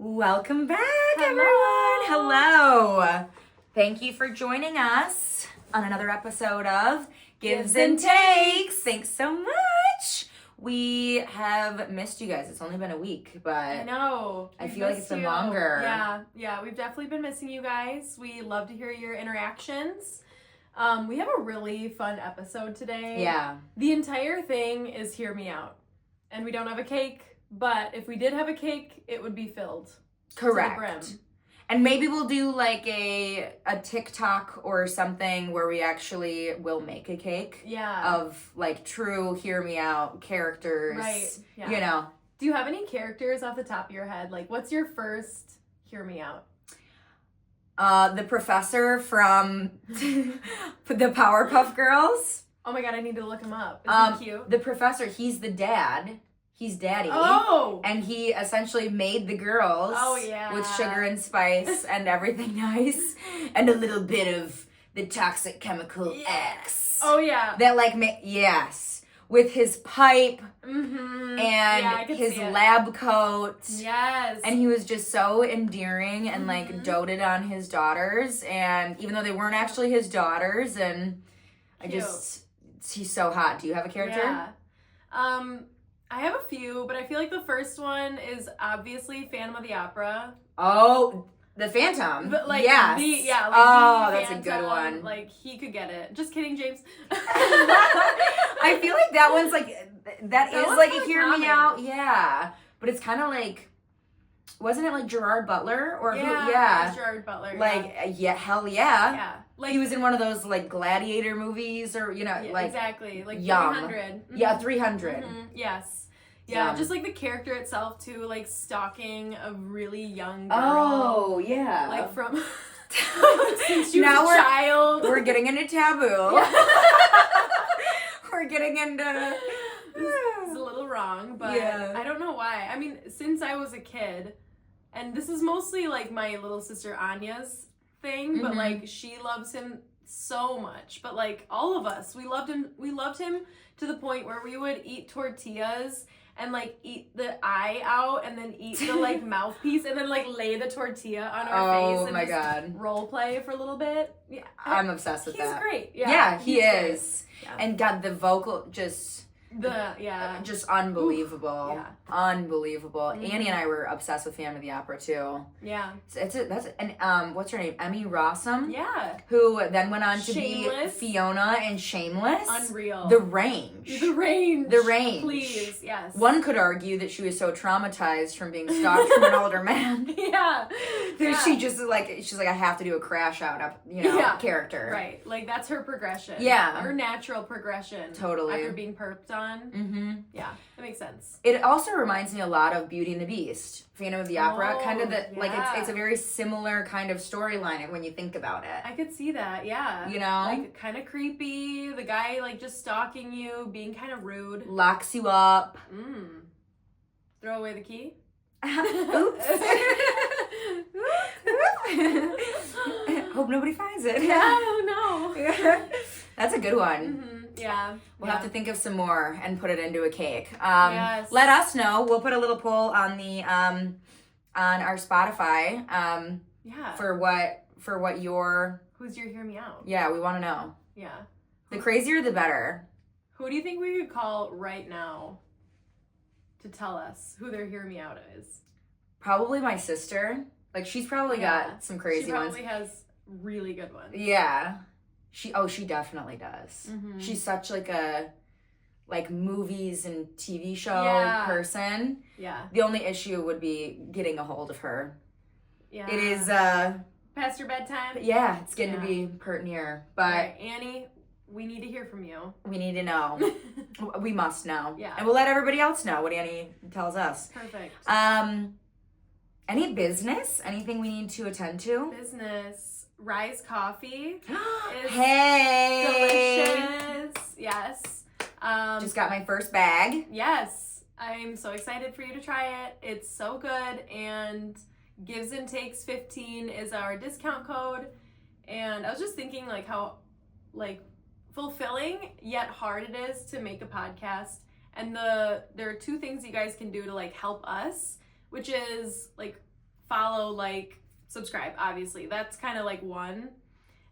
Welcome back, Hello. everyone. Hello. Thank you for joining us on another episode of Gives and Takes. Thanks so much. We have missed you guys. It's only been a week, but I know. I feel like it's been longer. Yeah, we've definitely been missing you guys. We love to hear your interactions. We have a really fun episode today. Yeah. The entire thing is hear me out. And we don't have a cake, but if we did have a cake, it would be filled. Correct. To the brim. And maybe we'll do like a TikTok or something where we actually will make a cake. Yeah. Of like true hear me out characters. Right. Yeah. You know. Do you have any characters off the top of your head? Like, what's your first hear me out? The professor from the Powerpuff Girls. Oh my god, I need to look him up. Is he cute? The professor, he's the dad. He's daddy. Oh! And he essentially made the girls. Oh, yeah. With sugar and spice and everything nice. And a little bit of the toxic chemical X. Oh, yeah. That like, yes. With his pipe Mm-hmm. and his lab coat. Yes. And he was just so endearing and like doted on his daughters. And even though they weren't actually his daughters, and Cute. He's so hot. Do you have a character? Yeah. I have a few, but I feel like the first one is obviously Phantom of the Opera. Oh, the Phantom. But like, yes. the that's Phantom, a good one. Like, he could get it. Just kidding, James. I feel like that one's like, that is one's like kinda a hear common. me out. Yeah. But it's kind of like, wasn't it like Gerard Butler? Or Yeah, who? Yeah. it was Gerard Butler. Like, yeah, hell yeah. Yeah. Like, He was in one of those like gladiator movies or, yeah, like. exactly. Like, Yum. 300. Yeah, 300. Mhm. Yes. Yeah, Yum. just like the character itself too, like stalking a really young girl. Oh, yeah. Like from since she was Now a child. We're getting into taboo. Yeah. We're getting into. It's a little wrong, but Yeah. I don't know why. I mean, since I was a kid, and this is mostly like my little sister Anya's thing, but like she loves him so much. But like all of us, we loved him to the point where we would eat tortillas and like eat the eye out and then eat the like mouthpiece and then like lay the tortilla on our face and my just God. role play for a little bit. Yeah. I'm obsessed with He's that. great. Yeah, he he's great. is. Yeah. And God, the vocal just unbelievable. Yeah. Unbelievable. Mhm. Annie and I were obsessed with Phantom of the Opera too. Yeah. And what's her name? Emmy Rossum, Yeah. who then went on to Shameless. be Fiona in Shameless. Unreal. The range. The range. The range. Please, yes. One could argue that she was so traumatized from being stalked from an older man. Yeah. That she just she's like, I have to do a crash out, character. Right. Like, that's her progression. Yeah. Her natural progression. Totally. After being perped on. Mm-hmm. Yeah, that makes sense. It also reminds me a lot of Beauty and the Beast, Phantom of the Opera. Oh, Kind of like yeah. it's a very similar kind of storyline when you think about it. I could see that, yeah. You know? Like, kind of creepy. The guy, like, just stalking you, being kind of rude. Locks you up. Throw away the key. Oops. Hope nobody finds it. Yeah, oh no. That's a good one. Mm-hmm. Yeah. We'll have to think of some more and put it into a cake. Yes. Let us know. We'll put a little poll on the on our Spotify. Yeah. For what your Who's your hear me out? we want to know. Yeah. The crazier the better. Who do you think we could call right now to tell us who their hear me out is? Probably my sister. Like she's probably got some crazy ones. She probably has really good ones. Yeah. She definitely does. Mm-hmm. She's such like a movies and TV show person. Yeah. The only issue would be getting a hold of her. Yeah. It is past your bedtime? yeah, it's getting to be pert near. But right. Annie, we need to hear from you. we need to know. We must know. Yeah. And we'll let everybody else know what Annie tells us. Perfect. Any business? Anything we need to attend to? Business. Rise Coffee is hey! delicious. Yes. Just got my first bag. Yes. I'm so excited for you to try it. It's so good, and Gives and Takes 15 is our discount code. And I was just thinking like how like fulfilling yet hard it is to make a podcast. And there are two things you guys can do to like help us, which is like follow, like, subscribe, obviously. That's kind of like one.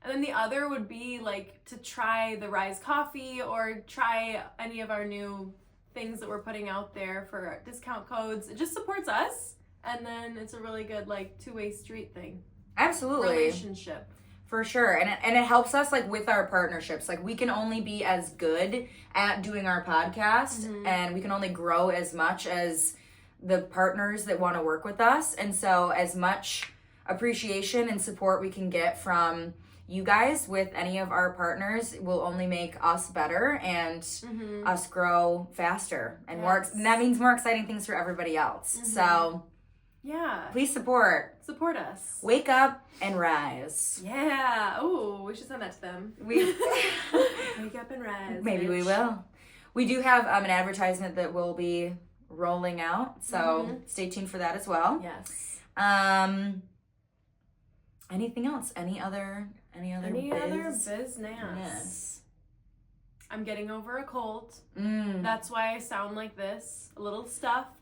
And then the other would be like to try the Rise Coffee or try any of our new things that we're putting out there for discount codes. It just supports us. And then it's a really good like two-way street thing. Absolutely. Relationship. For sure. And it helps us like with our partnerships. Like we can only be as good at doing our podcast and we can only grow as much as the partners that want to work with us. And so as much appreciation and support we can get from you guys with any of our partners will only make us better and us grow faster and more. And that means more exciting things for everybody else. So yeah, please support us. Wake up and rise. Yeah. Oh, we should send that to them. We wake up and rise. Maybe bitch. we will. We do have an advertisement that will be rolling out, so stay tuned for that as well. Yes. Anything else? Any other business? Yes. I'm getting over a cold. That's why I sound like this. A little stuffed.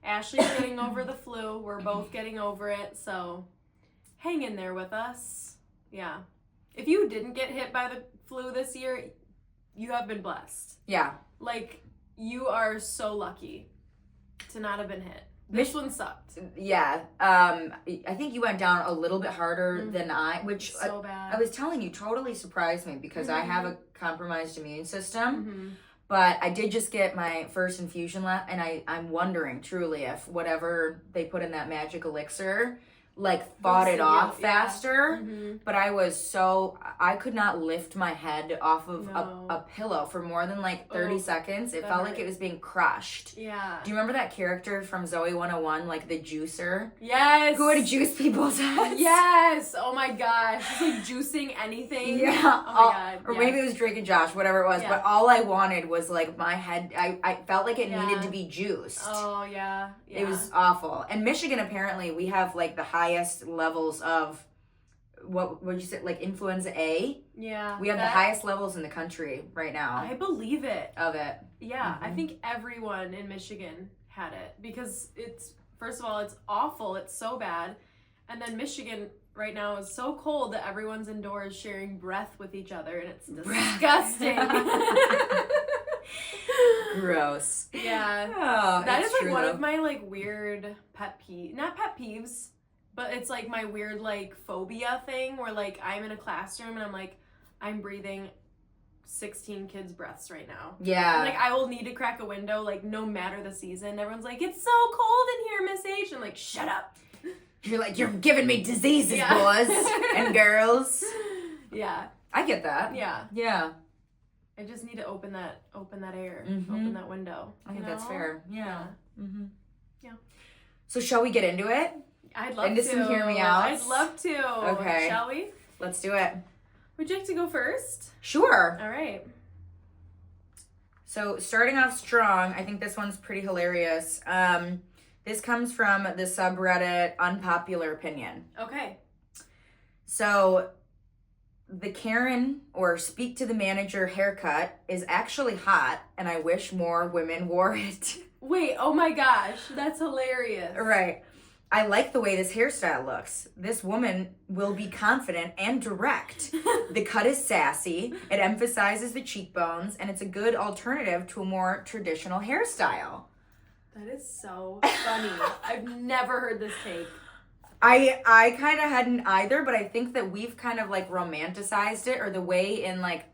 Ashley's getting over the flu. We're both getting over it. So hang in there with us. Yeah. If you didn't get hit by the flu this year, you have been blessed. Yeah. Like, you are so lucky to not have been hit. This one sucked. Yeah. I think you went down a little bit harder than I, which so bad. I was telling you totally surprised me because I have a compromised immune system. But I did just get my first infusion and I'm wondering truly if whatever they put in that magic elixir like fought it off faster. But I could not lift my head off of a pillow for more than like 30 seconds. It felt like it was being crushed. Yeah. Do you remember that character from Zoe 101, like the juicer? Yes. Who would juice people's heads? Yes. Oh my gosh. Just like juicing anything. Yeah. Oh my god. Or maybe it was Drake and Josh, whatever it was. Yeah. But all I wanted was like my head. I felt like it needed to be juiced. Oh yeah. It was awful. And Michigan, apparently, we have like the highest levels of what would you say, like influenza A? Yeah. We have the highest levels in the country right now. I believe it. Of it. Yeah, I think everyone in Michigan had it because it's, first of all, it's awful. It's so bad. And then Michigan right now is so cold that everyone's indoors sharing breath with each other and it's disgusting. Gross. Yeah. Oh, that is like true, one though. of my like weird not pet peeves, but it's like my weird like phobia thing where like I'm in a classroom and I'm like, I'm breathing 16 kids' breaths right now. Yeah. Like I will need to crack a window like no matter the season. Everyone's like, it's so cold in here, Miss H. I'm like, shut up. You're like, you're giving me diseases, boys and girls. Yeah. I get that. Yeah. Yeah. I just need to open that air, open that window. I think that's fair. Yeah. Yeah. So shall we get into it? I'd love into to. some hear me out. I'd love to. Okay. Shall we? Let's do it. Would you like to go first? Sure. All right. So starting off strong, I think this one's pretty hilarious. This comes from the subreddit Unpopular Opinion. Okay. So the Karen or speak to the manager haircut is actually hot and I wish more women wore it. Wait, oh my gosh, that's hilarious. Right. I like the way this hairstyle looks. This woman will be confident and direct. The cut is sassy, it emphasizes the cheekbones, and it's a good alternative to a more traditional hairstyle. That is so funny. I've never heard this take. I kind of hadn't either, but I think that we've kind of like romanticized it, or the way in like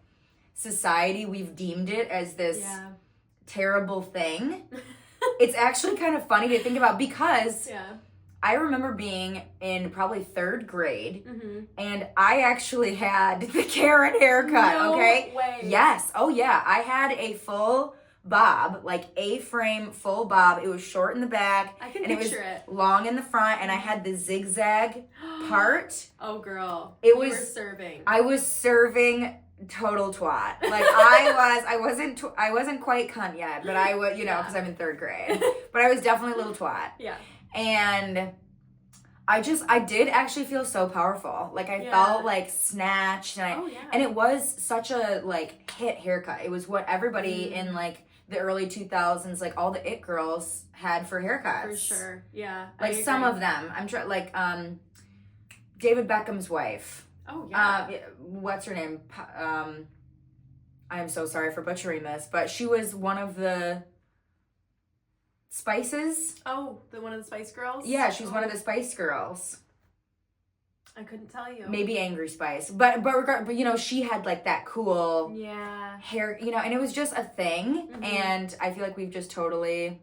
society we've deemed it as this terrible thing. It's actually kind of funny to think about because I remember being in probably 3rd grade and I actually had the Karen haircut, No okay? way. Yes. Oh yeah. I had a full bob, like A-frame full bob. It was short in the back. I can and picture it was it. long in the front, and I had the zigzag part. Oh girl. You were serving. I was serving total twat. Like I wasn't quite cunt yet, but I was, because I'm in 3rd grade. But I was definitely a little twat. Yeah. And I did actually feel so powerful. Like I felt like snatched, and and it was such a like hit haircut. It was what everybody in like the early 2000s, like all the it girls had for haircuts. For sure. Yeah. Like some of them. I'm sure, like David Beckham's wife. Oh, yeah. What's her name? I'm so sorry for butchering this, but she was one of the Spices. Oh, one of the Spice Girls? Yeah, she was one of the Spice Girls. I couldn't tell you. Maybe Angry Spice. But you know, she had like that cool hair, you know, and it was just a thing. Mm-hmm. And I feel like we've just totally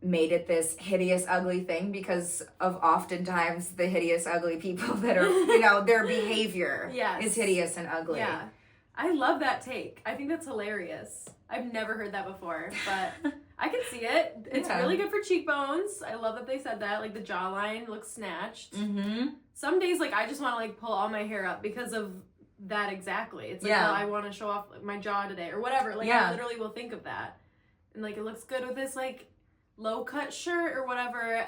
made it this hideous, ugly thing because of oftentimes the hideous, ugly people that are, you know, their behavior is hideous and ugly. Yeah. I love that take. I think that's hilarious. I've never heard that before, but I can see it. It's really good for cheekbones. I love that they said that. Like, the jawline looks snatched. Mm-hmm. Some days, like, I just want to, like, pull all my hair up because of that exactly. It's like, well, I want to show off like, my jaw today or whatever. Like, I literally will think of that. And, like, it looks good with this, like, low-cut shirt or whatever.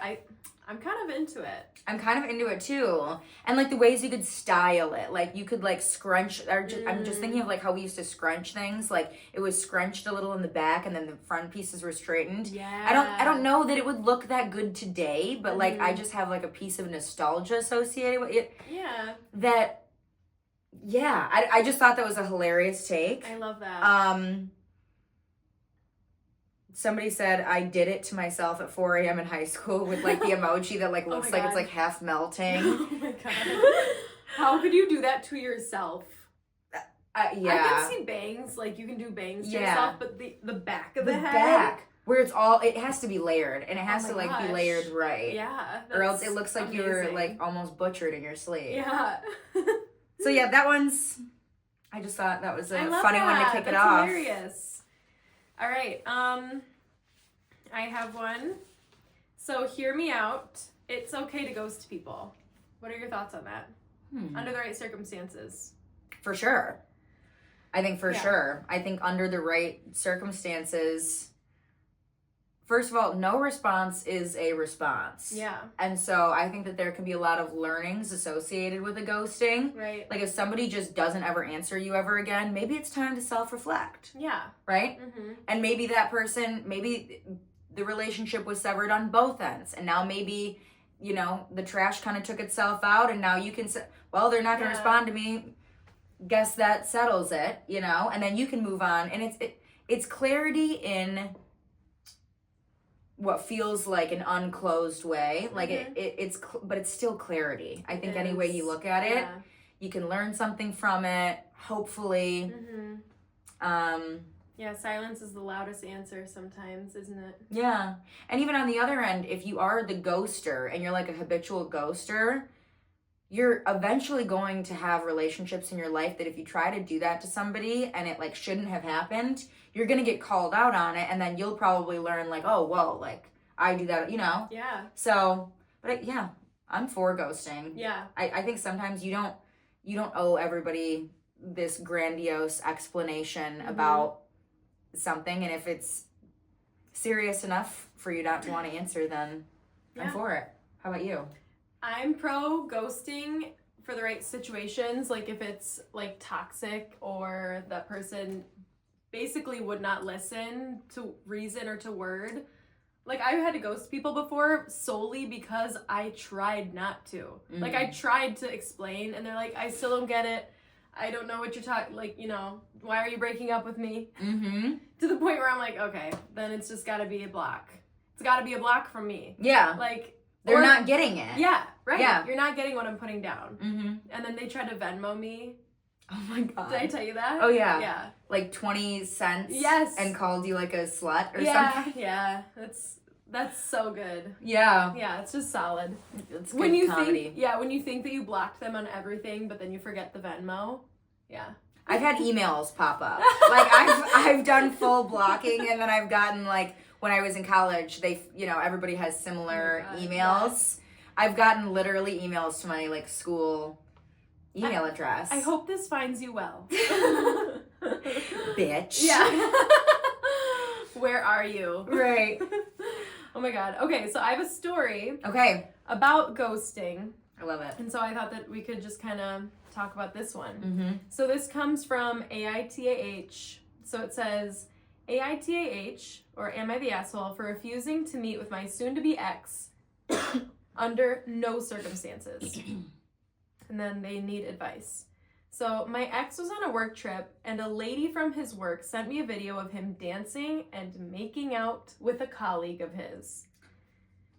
I'm kind of into it. I'm kind of into it too. And like the ways you could style it. Like you could like scrunch, I'm just thinking of like how we used to scrunch things. Like it was scrunched a little in the back and then the front pieces were straightened. Yeah. I don't know that it would look that good today, but like I just have like a piece of nostalgia associated with it. Yeah. I just thought that was a hilarious take. I love that. Somebody said I did it to myself at 4 a.m. in high school with like the emoji that like looks like it's like half melting. Oh my god. How could you do that to yourself? I can see bangs, like you can do bangs to yourself, but the back of the head. Back. Where it has to be layered and it has to like be layered right. Yeah. Or else it looks like you were like almost butchered in your sleeve. Yeah. So yeah, that one's, I just thought that was a funny one to kick it off. Hilarious. All right, I have one. So hear me out. It's okay to ghost people. What are your thoughts on that? Under the right circumstances. For sure. I think sure. I think under the right circumstances, first of all, no response is a response. Yeah. And so I think that there can be a lot of learnings associated with a ghosting. Right. Like if somebody just doesn't ever answer you ever again, maybe it's time to self-reflect. Yeah. Right? Mm-hmm. And maybe that person, maybe the relationship was severed on both ends. And now maybe, you know, the trash kind of took itself out and now you can say, well, they're not going to respond to me. Guess that settles it, you know? And then you can move on. And it's clarity in what feels like an unclosed way, like but it's still clarity. I think any way you look at it, you can learn something from it, hopefully. Silence is the loudest answer sometimes, isn't it? Yeah. And even on the other end, if you are the ghoster and you're like a habitual ghoster, you're eventually going to have relationships in your life that if you try to do that to somebody and it like shouldn't have happened, you're going to get called out on it. And then you'll probably learn like, oh, whoa, like I do that, you know? Yeah. So, but I'm for ghosting. Yeah. I think sometimes you don't owe everybody this grandiose explanation about something. And if it's serious enough for you not to want to answer, then I'm for it. How about you? I'm pro ghosting for the right situations. Like if it's like toxic or that person basically would not listen to reason or to word. Like I've had to ghost people before solely because I tried not to. Like I tried to explain and they're like, I still don't get it. I don't know what you're talking, like, you know, why are you breaking up with me? To the point where I'm like, okay, then it's just gotta be a block. It's gotta be a block from me. Yeah. Like, they're not getting it. Yeah, right. Yeah. You're not getting what I'm putting down. And then they tried to Venmo me. Oh my god. Did I tell you that? Oh yeah. Yeah. Like 20 cents. Yes. And called you like a slut or something. Yeah. That's so good. Yeah. Yeah, it's just solid. It's good when you comedy. When you think that you blocked them on everything, but then you forget the Venmo. Yeah. I've had emails pop up. Like I've done full blocking and then I've gotten like when I was in college, everybody has similar emails. Yes. I've gotten literally emails to my like school email address. I hope this finds you well. Bitch. Yeah. Where are you? Right. Oh my god. Okay, so I have a story. Okay. About ghosting. I love it. And so I thought that we could just kind of talk about this one. So this comes from AITAH. So it says, AITAH, or am I the asshole, for refusing to meet with my soon-to-be ex under no circumstances. And then they need advice. So my ex was on a work trip, and a lady from his work sent me a video of him dancing and making out with a colleague of his.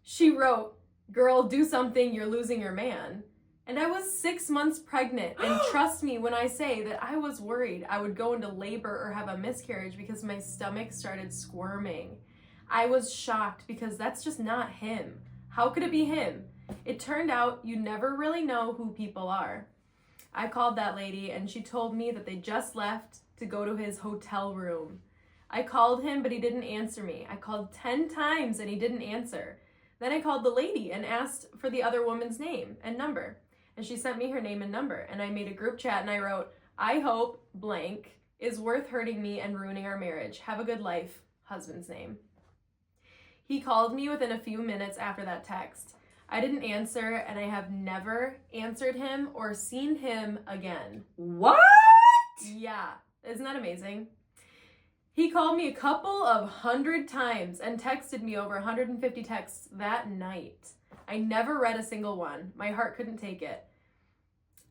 She wrote, "Girl, do something, you're losing your man." And I was 6 months pregnant, and trust me when I say that I was worried I would go into labor or have a miscarriage because my stomach started squirming. I was shocked because that's just not him. How could it be him? It turned out you never really know who people are. I called that lady, and she told me that they just left to go to his hotel room. I called him, but he didn't answer me. I called 10 times, and he didn't answer. Then I called the lady and asked for the other woman's name and number. And she sent me her name and number. And I made a group chat, and I wrote, "I hope blank is worth hurting me and ruining our marriage. Have a good life. Husband's name." He called me within a few minutes after that text. I didn't answer, and I have never answered him or seen him again. What? Yeah. Isn't that amazing? He called me a couple of 100 times and texted me over 150 texts that night. I never read a single one. My heart couldn't take it.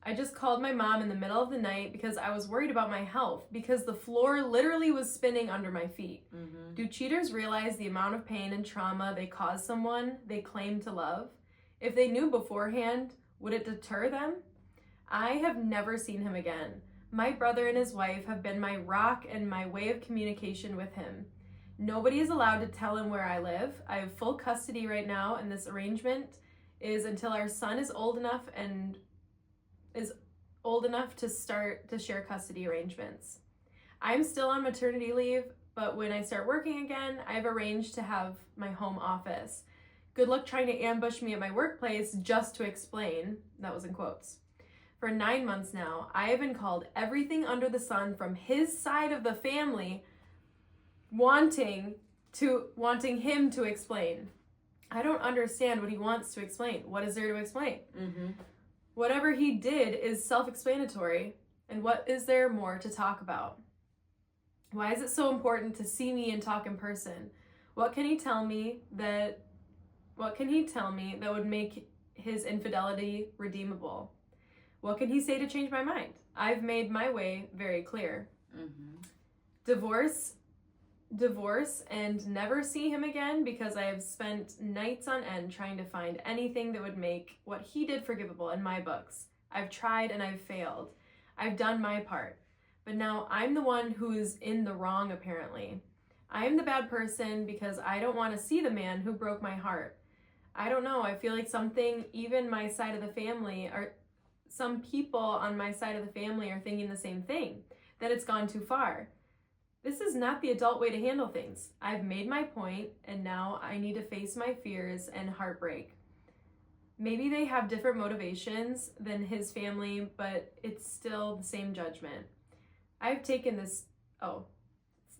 I just called my mom in the middle of the night because I was worried about my health, because the floor literally was spinning under my feet. Mm-hmm. Do cheaters realize the amount of pain and trauma they cause someone they claim to love? If they knew beforehand, would it deter them? I have never seen him again. My brother and his wife have been my rock and my way of communication with him. Nobody is allowed to tell him where I live. I have full custody right now, and this arrangement is until our son is old enough to start to share custody arrangements. I'm still on maternity leave, but when I start working again, I've arranged to have my home office. Good luck trying to ambush me at my workplace just to explain. That was in quotes. For 9 months now, I have been called everything under the sun from his side of the family, wanting him to explain. I don't understand what he wants to explain. What is there to explain? Mm-hmm. Whatever he did is self-explanatory, and what is there more to talk about? Why is it so important to see me and talk in person? What can he tell me that would make his infidelity redeemable? What can he say to change my mind? I've made my way very clear. Mm-hmm. Divorce and never see him again, because I have spent nights on end trying to find anything that would make what he did forgivable in my books. I've tried and I've failed. I've done my part. But now I'm the one who is in the wrong, apparently. I am the bad person because I don't want to see the man who broke my heart. I don't know. I feel like some people on my side of the family are thinking the same thing, that it's gone too far. This is not the adult way to handle things. I've made my point, and now I need to face my fears and heartbreak. Maybe they have different motivations than his family, but it's still the same judgment.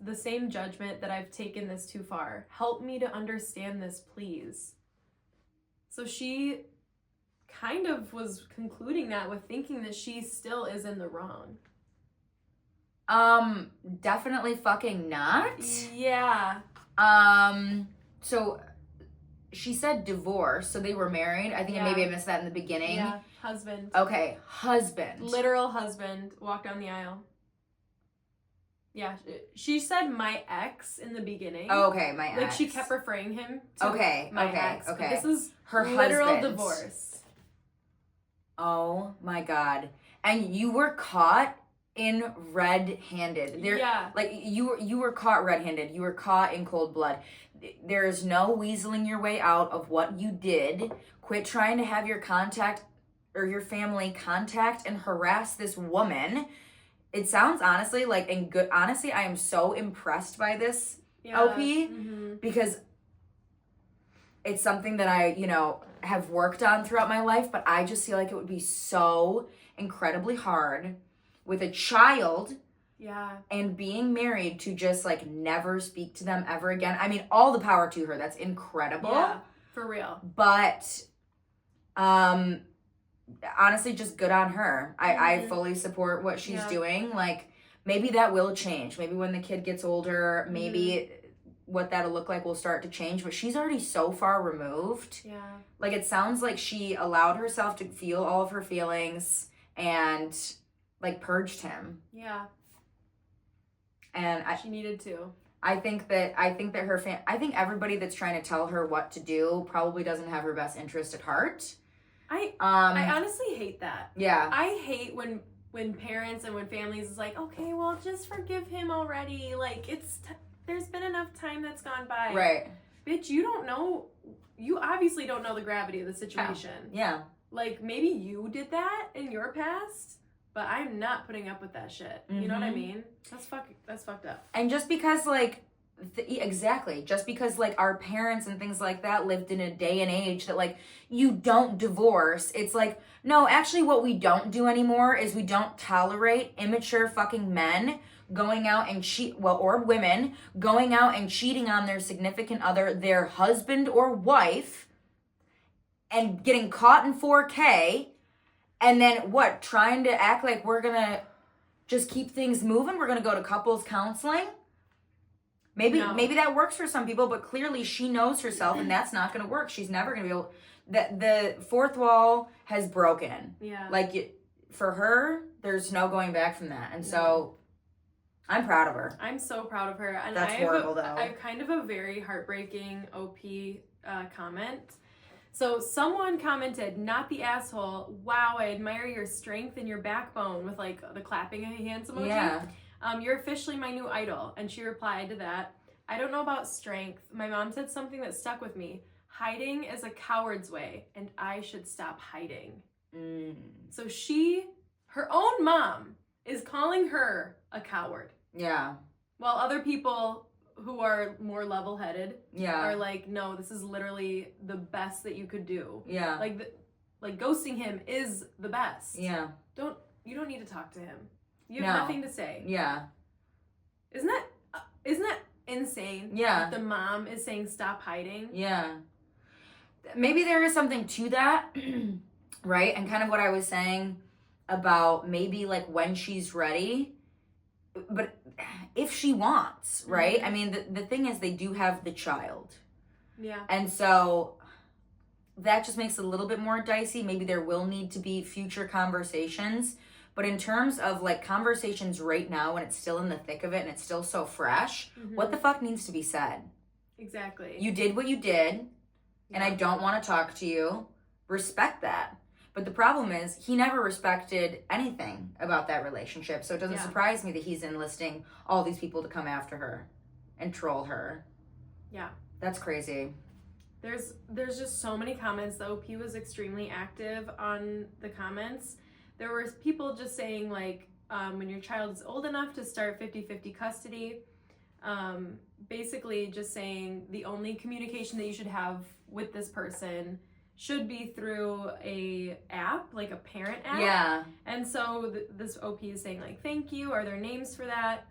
The same judgment that I've taken this too far. Help me to understand this, please. So she kind of was concluding that with thinking that she still is in the wrong. Definitely fucking not. Yeah. So she said divorce, so they were married. I think maybe I missed that in the beginning. Yeah, husband. Okay, husband. Literal husband walked down the aisle. Yeah, she said my ex in the beginning. Oh, okay, my ex. Like she kept referring him to my ex. Okay. This is her literal husband. Divorce. Oh my God. And you were caught in red-handed. Yeah. Like you were caught red-handed. You were caught in cold blood. There is no weaseling your way out of what you did. Quit trying to have your family contact and harass this woman. It sounds honestly like, and good, honestly, I am so impressed by this, OP, because it's something that I, have worked on throughout my life, but I just feel like it would be so incredibly hard with a child and being married to just like never speak to them ever again. I mean, all the power to her. That's incredible. Yeah, for real. But, honestly, just good on her. I fully support what she's doing. Like, maybe that will change. Maybe when the kid gets older, maybe what that'll look like will start to change. But she's already so far removed. Yeah. Like, it sounds like she allowed herself to feel all of her feelings and, like, purged him. Yeah. And she needed to. I think that her I think everybody that's trying to tell her what to do probably doesn't have her best interest at heart. I honestly hate that. Yeah. I hate when parents and when families is like, okay, well, just forgive him already. Like, there's been enough time that's gone by. Right. Bitch, you obviously don't know the gravity of the situation. Yeah. Like, maybe you did that in your past, but I'm not putting up with that shit. You know what I mean? That's fucked up. And just because, like, exactly. Just because, like, our parents and things like that lived in a day and age that, like, you don't divorce. It's like, no, actually what we don't do anymore is we don't tolerate immature fucking men going out and or women going out and cheating on their significant other, their husband or wife, and getting caught in 4K, and then trying to act like we're gonna just keep things moving. We're gonna go to couples counseling. Maybe that works for some people, but clearly she knows herself, and that's not gonna work. She's never gonna be able. The fourth wall has broken. Yeah. Like, for her, there's no going back from that, and so I'm proud of her. I'm so proud of her. And that's horrible, though. I have kind of a very heartbreaking OP comment. So someone commented, "Not the asshole. Wow, I admire your strength and your backbone," with like the clapping hands emoji. Yeah. You're officially my new idol. And she replied to that, "I don't know about strength. My mom said something that stuck with me. Hiding is a coward's way, and I should stop hiding." So her own mom is calling her a coward. Yeah. While other people who are more level-headed Yeah. are like, no, this is literally the best that you could do. Yeah. Like ghosting him is the best. Yeah. You don't need to talk to him. You have nothing to say. Yeah. Isn't that insane? Yeah. That the mom is saying stop hiding. Yeah. Maybe there is something to that, right? And kind of what I was saying about maybe like when she's ready, but if she wants, right? I mean, the thing is they do have the child. Yeah. And so that just makes it a little bit more dicey. Maybe there will need to be future conversations. But in terms of like conversations right now when it's still in the thick of it and it's still so fresh, what the fuck needs to be said? Exactly. You did what you did, and I don't want to talk to you. Respect that. But the problem is he never respected anything about that relationship. So it doesn't surprise me that he's enlisting all these people to come after her and troll her. Yeah. That's crazy. There's just so many comments. The OP was extremely active on the comments. There were people just saying like, when your child is old enough to start 50-50 custody, basically just saying the only communication that you should have with this person should be through a app, like a parent app. Yeah. And so this OP is saying like, thank you. Are there names for that?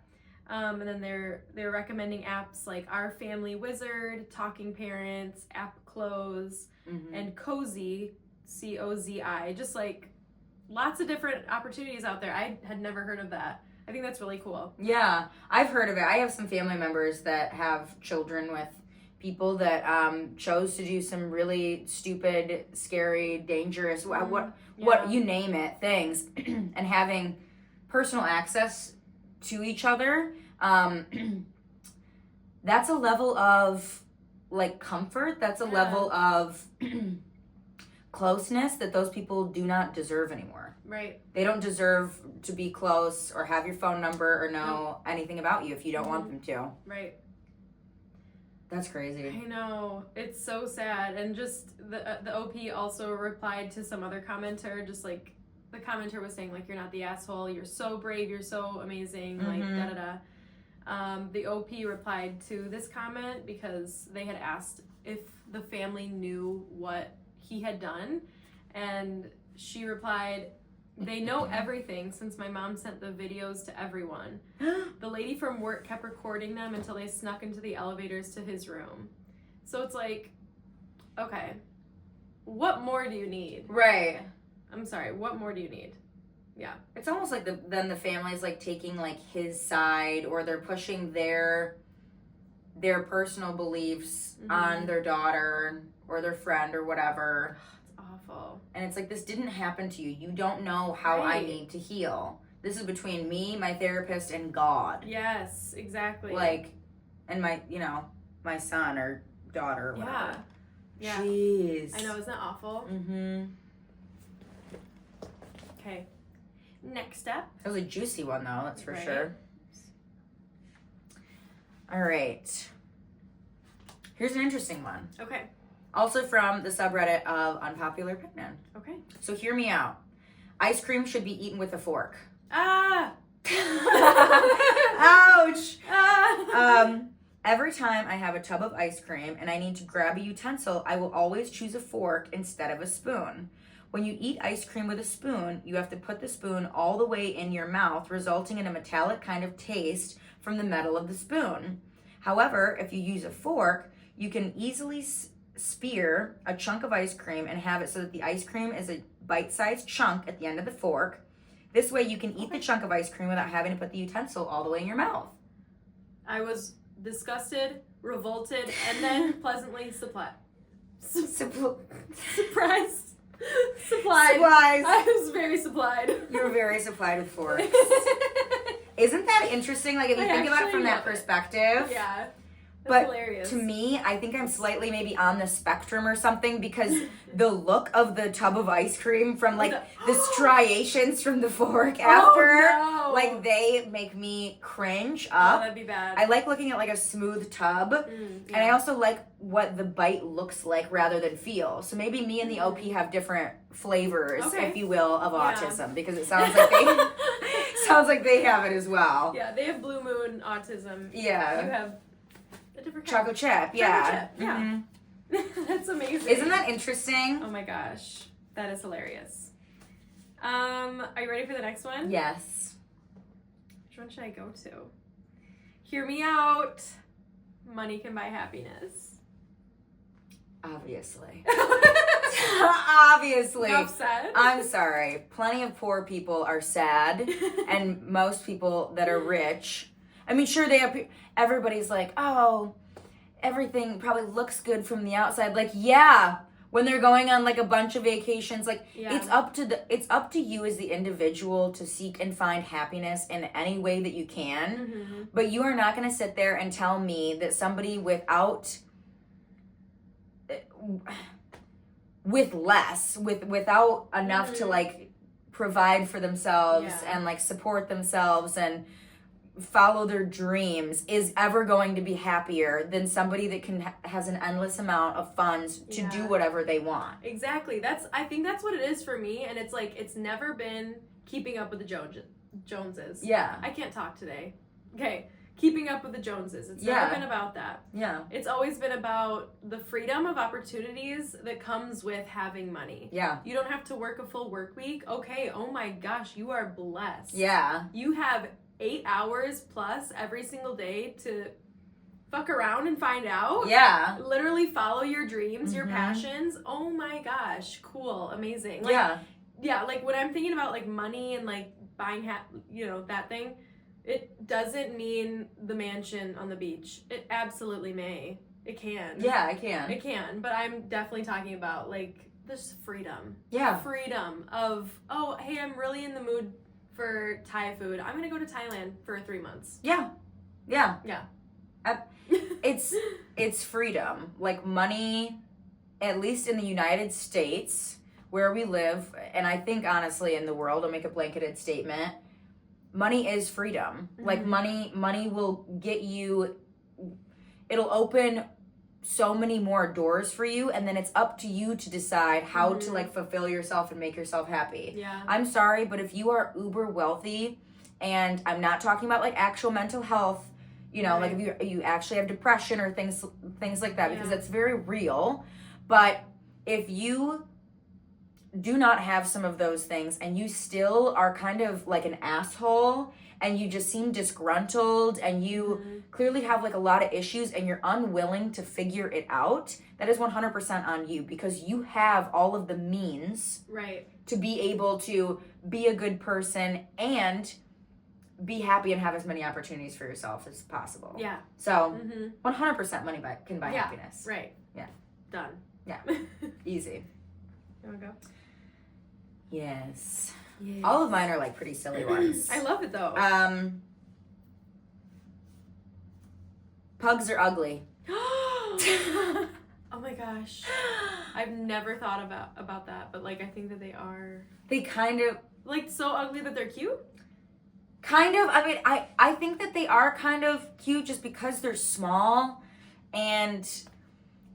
And then they're recommending apps like Our Family Wizard, Talking Parents, App Close, and Cozy, COZI. Just like lots of different opportunities out there. I had never heard of that. I think that's really cool. Yeah, I've heard of it. I have some family members that have children with people that chose to do some really stupid, scary, dangerous, what you name it, things, and having personal access to each other. That's a level of like comfort. That's a level of closeness that those people do not deserve anymore. Right. They don't deserve to be close or have your phone number or know anything about you if you don't want them to. Right. That's crazy. I know. It's so sad. And just the OP also replied to some other commenter, just like the commenter was saying like, you're not the asshole, you're so brave, you're so amazing, like da-da-da. The OP replied to this comment because they had asked if the family knew what he had done, and she replied, "They know everything since my mom sent the videos to everyone. The lady from work kept recording them until they snuck into the elevators to his room." So it's like, okay, what more do you need? Right. I'm sorry, what more do you need? Yeah. It's almost like then the family's like taking like his side, or they're pushing their personal beliefs on their daughter or their friend or whatever. It's awful. And it's like, this didn't happen to you. You don't know how I need to heal. This is between me, my therapist, and God. Yes, exactly. Like, and my, my son or daughter or whatever. Yeah. Jeez. I know, isn't that awful? Mm-hmm. Okay. Next step. That was a juicy one, though, that's for Right. sure. All right. Here's an interesting one. Okay. Also from the subreddit of Unpopular Opinion. Okay. So hear me out. Ice cream should be eaten with a fork. Ah! Ouch! Ah! Every time I have a tub of ice cream and I need to grab a utensil, I will always choose a fork instead of a spoon. When you eat ice cream with a spoon, you have to put the spoon all the way in your mouth, resulting in a metallic kind of taste from the metal of the spoon. However, if you use a fork, you can easily spear a chunk of ice cream and have it so that the ice cream is a bite-sized chunk at the end of the fork. This way you can eat the chunk of ice cream without having to put the utensil all the way in your mouth. I was disgusted, revolted, and then pleasantly surprised. Surprised. Supplied. Supplies. I was very supplied. You were very supplied with forks. Isn't that interesting? Like, if you think about it from that perspective. Yeah. That's but hilarious. To me, I think I'm slightly maybe on the spectrum or something, because the look of the tub of ice cream from like the striations from the fork after, like, they make me cringe up. Oh, that'd be bad. I like looking at like a smooth tub, and I also like what the bite looks like rather than feel. So maybe me and the OP have different flavors, if you will, of autism, because it sounds like they have it as well. Yeah, they have blue moon autism. Yeah. You have a different chocolate chip. Yeah. Yeah. That's amazing. Isn't that interesting? Oh my gosh, that is hilarious. Are you ready for the next one? Yes. Which one should I go to? Hear me out. Money can buy happiness. Obviously. Obviously. Enough said. I'm sorry. Plenty of poor people are sad, and most people that are rich, I mean, sure, everybody's like, oh, everything probably looks good from the outside. Like, yeah, when they're going on like a bunch of vacations, like it's up to you as the individual to seek and find happiness in any way that you can. Mm-hmm. But you are not going to sit there and tell me that somebody without enough to like provide for themselves and like support themselves and follow their dreams is ever going to be happier than somebody that has an endless amount of funds to do whatever they want. Exactly. I think that's what it is for me, and it's like it's never been keeping up with the Joneses. Yeah. I can't talk today. Okay. Keeping up with the Joneses. It's never been about that. Yeah. It's always been about the freedom of opportunities that comes with having money. Yeah. You don't have to work a full work week. Okay, oh my gosh, you are blessed. Yeah. You have 8 hours plus every single day to fuck around and find out. Yeah. Literally follow your dreams, your passions. Oh my gosh, cool, amazing. Like, yeah, like when I'm thinking about like money and like buying that thing, it doesn't mean the mansion on the beach. It absolutely may. It can. Yeah, it can. It can, but I'm definitely talking about like this freedom. Yeah. Freedom of, oh, hey, I'm really in the mood for Thai food. I'm going to go to Thailand for 3 months. Yeah. Yeah. Yeah. It's freedom. Like money, at least in the United States where we live, and I think honestly in the world, I'll make a blanketed statement. Money is freedom. Mm-hmm. Like money will get you, it'll open so many more doors for you, and then it's up to you to decide how to like fulfill yourself and make yourself happy. Yeah. I'm sorry, but if you are uber wealthy, and I'm not talking about like actual mental health, like if you actually have depression or things like that, because that's very real. But if you do not have some of those things and you still are kind of like an asshole and you just seem disgruntled and you clearly have like a lot of issues and you're unwilling to figure it out, that is 100% on you, because you have all of the means right to be able to be a good person and be happy and have as many opportunities for yourself as possible. Yeah. So 100% money can buy yeah, happiness. right. Yeah. Done. Yeah. Easy. You want to go? Yes. All of mine are like pretty silly ones. I love it though. Pugs are ugly. Oh my gosh. I've never thought about that, but like I think that they are They kind of like so ugly that they're cute. I mean, I think that they are kind of cute just because they're small and,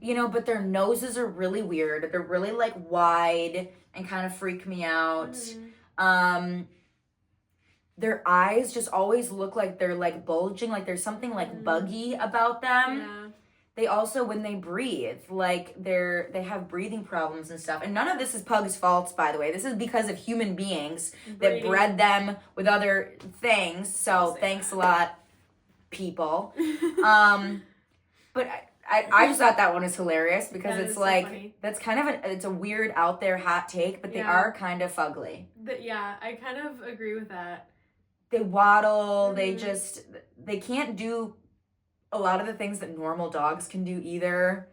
you know, but their noses are really weird. They're really like wide and kind of freak me out. Their eyes just always look like they're like bulging, like there's something like buggy about them. Yeah. They also, when they breathe, like they have breathing problems and stuff. And none of this is pugs' faults, by the way. This is because of human beings that bred them with other things. So thanks a lot, people. But I just thought that one was hilarious because it's like, funny. That's kind of it's a weird out there hot take, but they are kind of fugly. Yeah, I kind of agree with that. They waddle, they can't do a lot of the things that normal dogs can do either.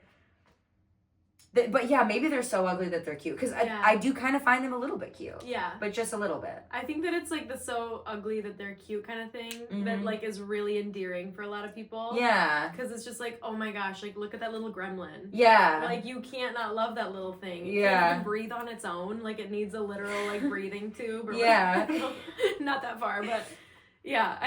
But yeah, maybe they're so ugly that they're cute. Because I do kind of find them a little bit cute. Yeah. But just a little bit. I think that it's like the so ugly that they're cute kind of thing that like is really endearing for a lot of people. Yeah. Because it's just like, oh my gosh, like look at that little gremlin. Yeah. Like you can't not love that little thing. It Yeah. can't even breathe on its own. Like it needs a literal like breathing tube. Or Yeah. Not that far, but yeah,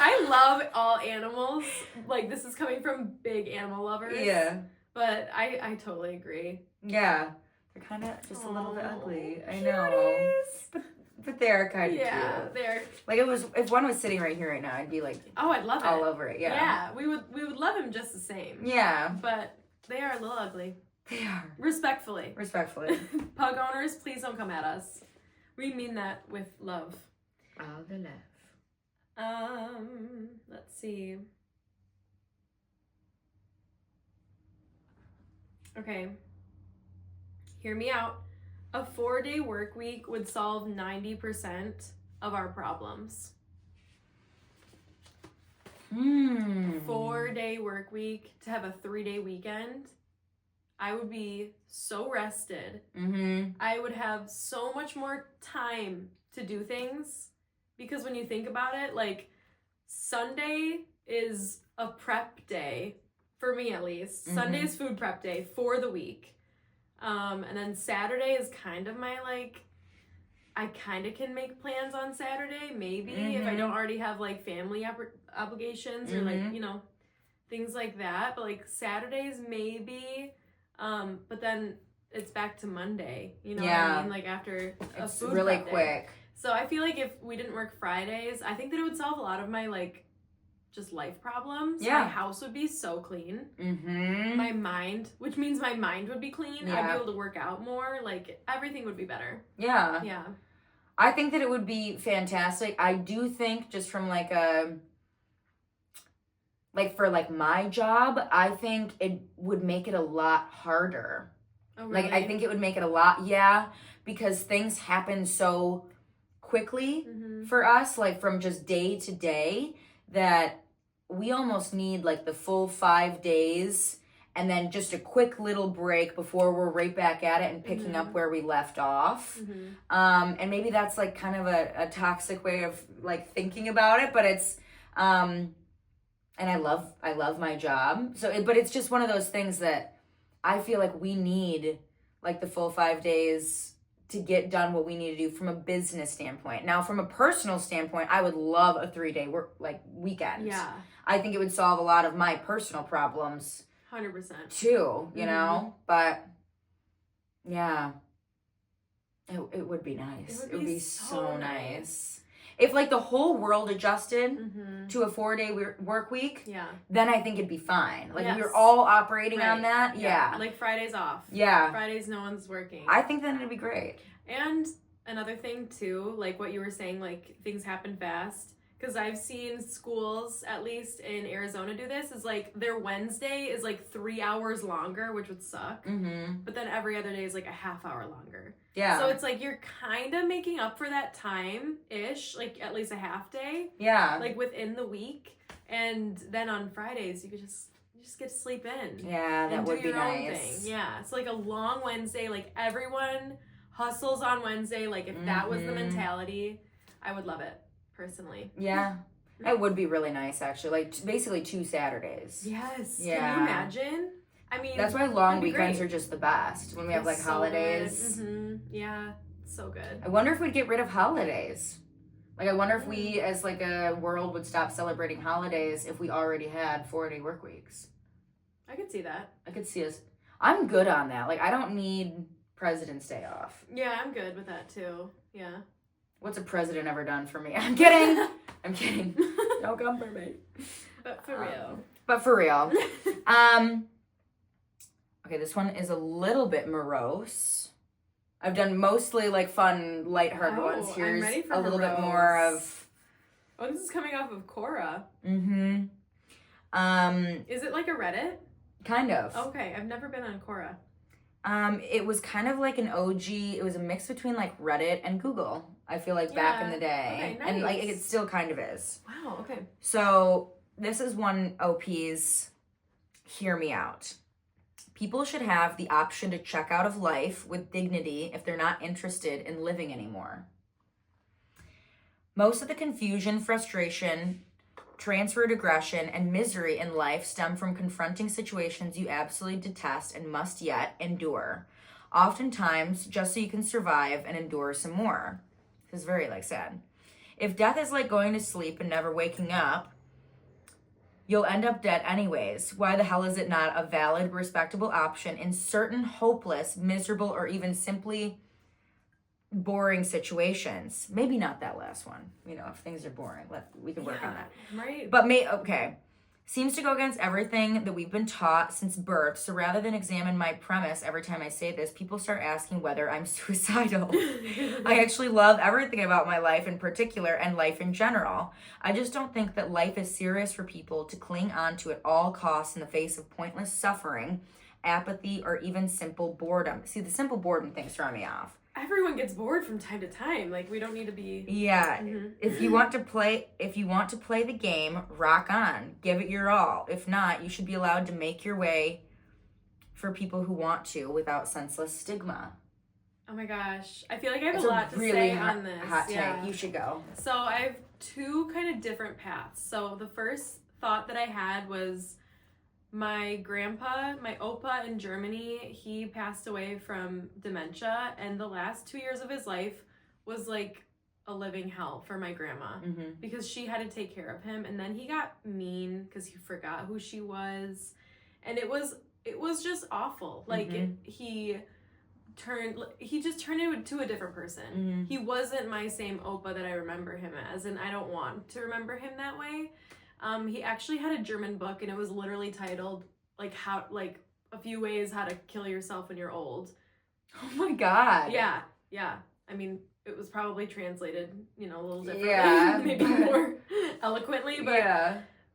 I love all animals. Like this is coming from big animal lovers. Yeah. But I totally agree. Yeah. They're kind of just a little bit ugly. I know. But they are kind of cute. Yeah, they're like if one was sitting right here right now, I'd be like, oh, I'd love it. All over it. Yeah. Yeah, we would love him just the same. Yeah. But they are a little ugly. They are. Respectfully. Pug owners, please don't come at us. We mean that with love. All the love. Let's see. Okay. Hear me out. A 4-day work week would solve 90% of our problems. 4-day work week to have a 3-day weekend. I would be so rested. I would have so much more time to do things. Because when you think about it, like, Sunday is a prep day, for me at least. Sunday is food prep day for the week. And then Saturday is kind of my, like, I kind of can make plans on Saturday, maybe, if I don't already have, like, family obligations or, like, you know, things like that. But, like, Saturdays, maybe. But then it's back to Monday, you know what I mean? Like, after a it's food really prep quick. Day. So I feel like if we didn't work Fridays, I think that it would solve a lot of my, like, just life problems. Yeah. My house would be so clean. My mind, which means my mind would be clean. Yeah. I'd be able to work out more. Like, everything would be better. Yeah. Yeah. I think that it would be fantastic. I do think just from, like, for, like, my job, I think it would make it a lot harder. Oh, really? Like, I think it would make it a lot, because things happen so quickly for us, like from just day to day, that we almost need like the full 5 days and then just a quick little break before we're right back at it and picking up where we left off. And maybe that's like kind of a toxic way of like thinking about it, but it's and I love my job. But it's just one of those things that I feel like we need like the full 5 days to get done what we need to do from a business standpoint. Now, from a personal standpoint, I would love a 3-day weekend. Yeah. I think it would solve a lot of my personal problems. 100%. Too, you know? But, yeah. It would be nice. It would be so nice. If, like, the whole world adjusted to a 4-day work week, then I think it'd be fine. Like, if we were all operating on that, Like, Fridays off. Yeah. Fridays, no one's working. I think then it'd be great. And another thing, too, like what you were saying, like, things happen fast. because I've seen schools, at least in Arizona, do this, is like their Wednesday is like 3 hours longer, which would suck. But then every other day is like a half hour longer. Yeah. So it's like you're kind of making up for that time-ish, like at least a half day. Yeah. Like within the week. And then on Fridays, you just get to sleep in. Yeah, that would be nice. Own thing. Yeah, it's like a long Wednesday. Like everyone hustles on Wednesday. Like if that was the mentality, I would love it personally. Yeah, it would be really nice actually. Like basically 2 Saturdays. Yes. Yeah. Can you imagine? I mean, that's why long weekends great. are just the best when we have like so holidays. Yeah, so good. I wonder if we'd get rid of holidays. Like I wonder if we as like a world would stop celebrating holidays if we already had 4-day work weeks. I could see that. I could see us. I'm good on that. Like I don't need President's Day off. Yeah, I'm good with that too. Yeah. What's a president ever done for me? I'm kidding. I'm kidding. Don't come for me. But for real. But for real. Okay, this one is a little bit morose. I've done mostly like fun, lighthearted ones. Here's I'm ready for a little morose. bit more of. Oh, this is coming off of Quora. Is it like a Reddit? Kind of. Okay, I've never been on Quora. It was kind of like an OG. It was a mix between like Reddit and Google. I feel like back in the day, okay, nice. And like it still kind of is. Wow. Okay. So this is one OP's. Hear me out. People should have the option to check out of life with dignity if they're not interested in living anymore. Most of the confusion, frustration, transferred aggression, and misery in life stem from confronting situations you absolutely detest and must yet endure. Oftentimes, just so you can survive and endure some more. This is very, sad. If death is like going to sleep and never waking up, you'll end up dead anyways. Why the hell is it not a valid, respectable option in certain hopeless, miserable, or even simply boring situations? Maybe not that last one. If things are boring, we can work on that. Right. But okay. Seems to go against everything that we've been taught since birth. So rather than examine my premise every time I say this, people start asking whether I'm suicidal. I actually love everything about my life in particular and life in general. I just don't think that life is serious for people to cling on to at all costs in the face of pointless suffering, apathy, or even simple boredom. See, the simple boredom thing's throwing me off. Everyone gets bored from time to time. Like, we don't need to be... Yeah. If you want to play the game, rock on. Give it your all. If not, you should be allowed to make your way for people who want to without senseless stigma. Oh my gosh. I feel like I have a lot to say on this. Hot take. You should go. So I have 2 kind of different paths. So the first thought that I had was... my grandpa, my opa in Germany, he passed away from dementia, and the last 2 years of his life was like a living hell for my grandma because she had to take care of him, and then he got mean because he forgot who she was, and it was just awful. Like he just turned into a different person. He wasn't my same opa that I remember him as, and I don't want to remember him that way. He actually had a German book, and it was literally titled a few ways how to kill yourself when you're old. Oh my God. Yeah. I mean, it was probably translated, a little differently, maybe more eloquently,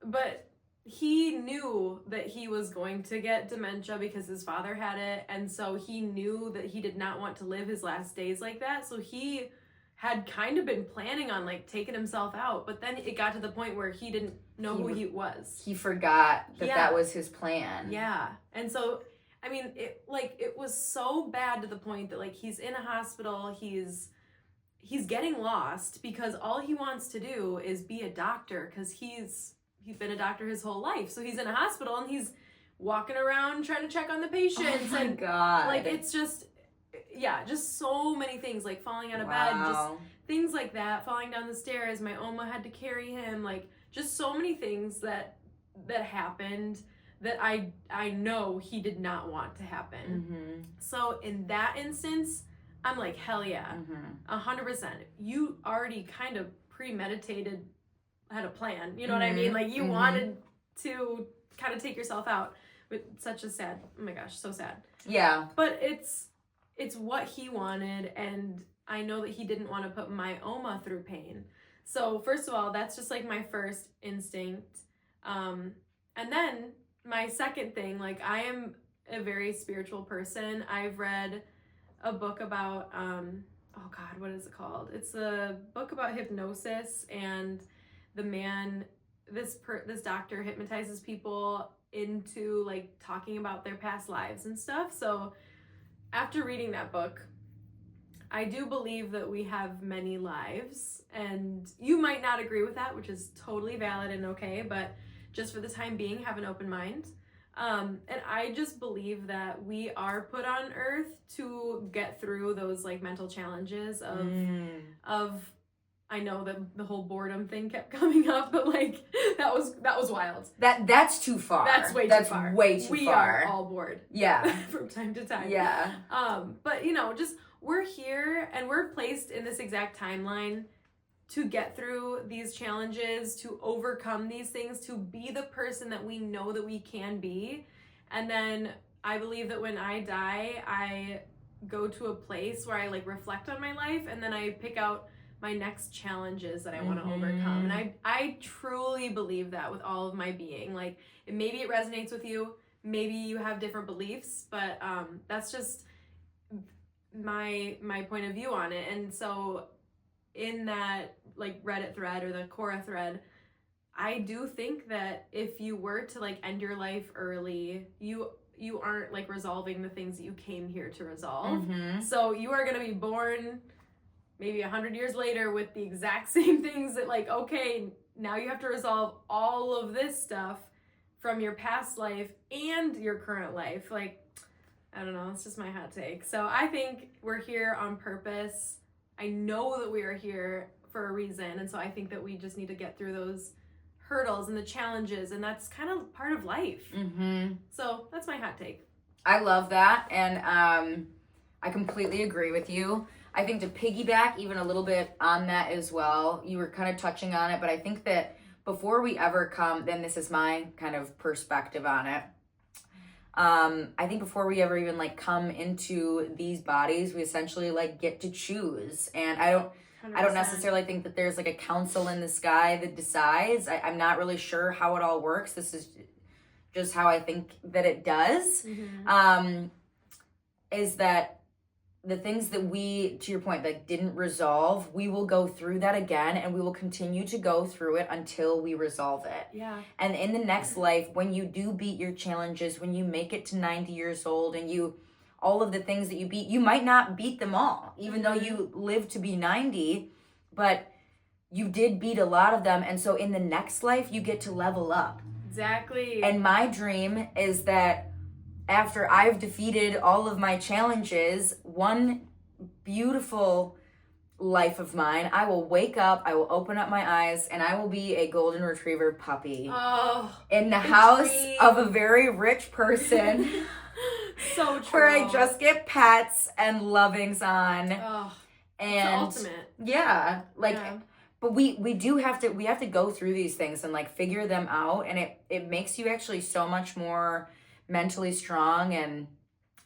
but he knew that he was going to get dementia because his father had it, and so he knew that he did not want to live his last days like that, so he had kind of been planning on taking himself out, but then it got to the point where he didn't know who he was. He forgot that was his plan. Yeah. And so, I mean, it was so bad to the point that he's in a hospital, he's getting lost because all he wants to do is be a doctor because he's been a doctor his whole life. So he's in a hospital and he's walking around trying to check on the patients. Oh my God. It's just... yeah, just so many things, falling out of bed, just things like that, falling down the stairs. My Oma had to carry him, just so many things that happened that I know he did not want to happen. So in that instance, I'm like, hell yeah, 100%. You already kind of premeditated, had a plan, you know what I mean? You wanted to kind of take yourself out. But such a sad, oh my gosh, so sad. Yeah. But it's what he wanted, and I know that he didn't want to put my Oma through pain. So first of all, that's just like my first instinct. And then my second thing, like I am a very spiritual person. I've read a book about, oh God, what is it called? It's a book about hypnosis, and the man, this doctor hypnotizes people into like talking about their past lives and stuff. So after reading that book, I do believe that we have many lives, and you might not agree with that, which is totally valid and okay, but just for the time being, have an open mind. And I just believe that we are put on earth to get through those like mental challenges of I know that the whole boredom thing kept coming up, but like that was wild. That's too far. That's way too far. That's way too far. We are all bored. Yeah. From time to time. Yeah. But just we're here and we're placed in this exact timeline to get through these challenges, to overcome these things, to be the person that we know that we can be. And then I believe that when I die, I go to a place where I like reflect on my life, and then I pick out my next challenges that I want to overcome. And I truly believe that with all of my being. Like maybe it resonates with you, maybe you have different beliefs, but that's just my point of view on it. And so in that like Reddit thread or the Quora thread, I do think that if you were to like end your life early, you aren't like resolving the things that you came here to resolve. So you are going to be born maybe 100 years later with the exact same things that like, okay, now you have to resolve all of this stuff from your past life and your current life. Like, I don't know, it's just my hot take. So I think we're here on purpose. I know that we are here for a reason, and so I think that we just need to get through those hurdles and the challenges, and that's kind of part of life. So that's my hot take. I love that, and I completely agree with you. I think to piggyback even a little bit on that as well, you were kind of touching on it, but I think that before we ever come, then this is my kind of perspective on it. I think before we ever even like come into these bodies, we essentially like get to choose. And I don't necessarily think that there's like a council in the sky that decides. I'm not really sure how it all works. This is just how I think that it does. Is that the things that we, to your point, like didn't resolve, we will go through that again, and we will continue to go through it until we resolve it. Yeah. And in the next life, when you do beat your challenges, when you make it to 90 years old and all of the things that you beat, you might not beat them all, even though you live to be 90, but you did beat a lot of them. And so in the next life, you get to level up. Exactly. And my dream is that after I've defeated all of my challenges, one beautiful life of mine, I will wake up, I will open up my eyes, and I will be a golden retriever puppy. In the house of a very rich person. So true. Where I just get pets and lovings on. And it's the ultimate. Yeah. But we have to go through these things and like figure them out, and it makes you actually so much more mentally strong. And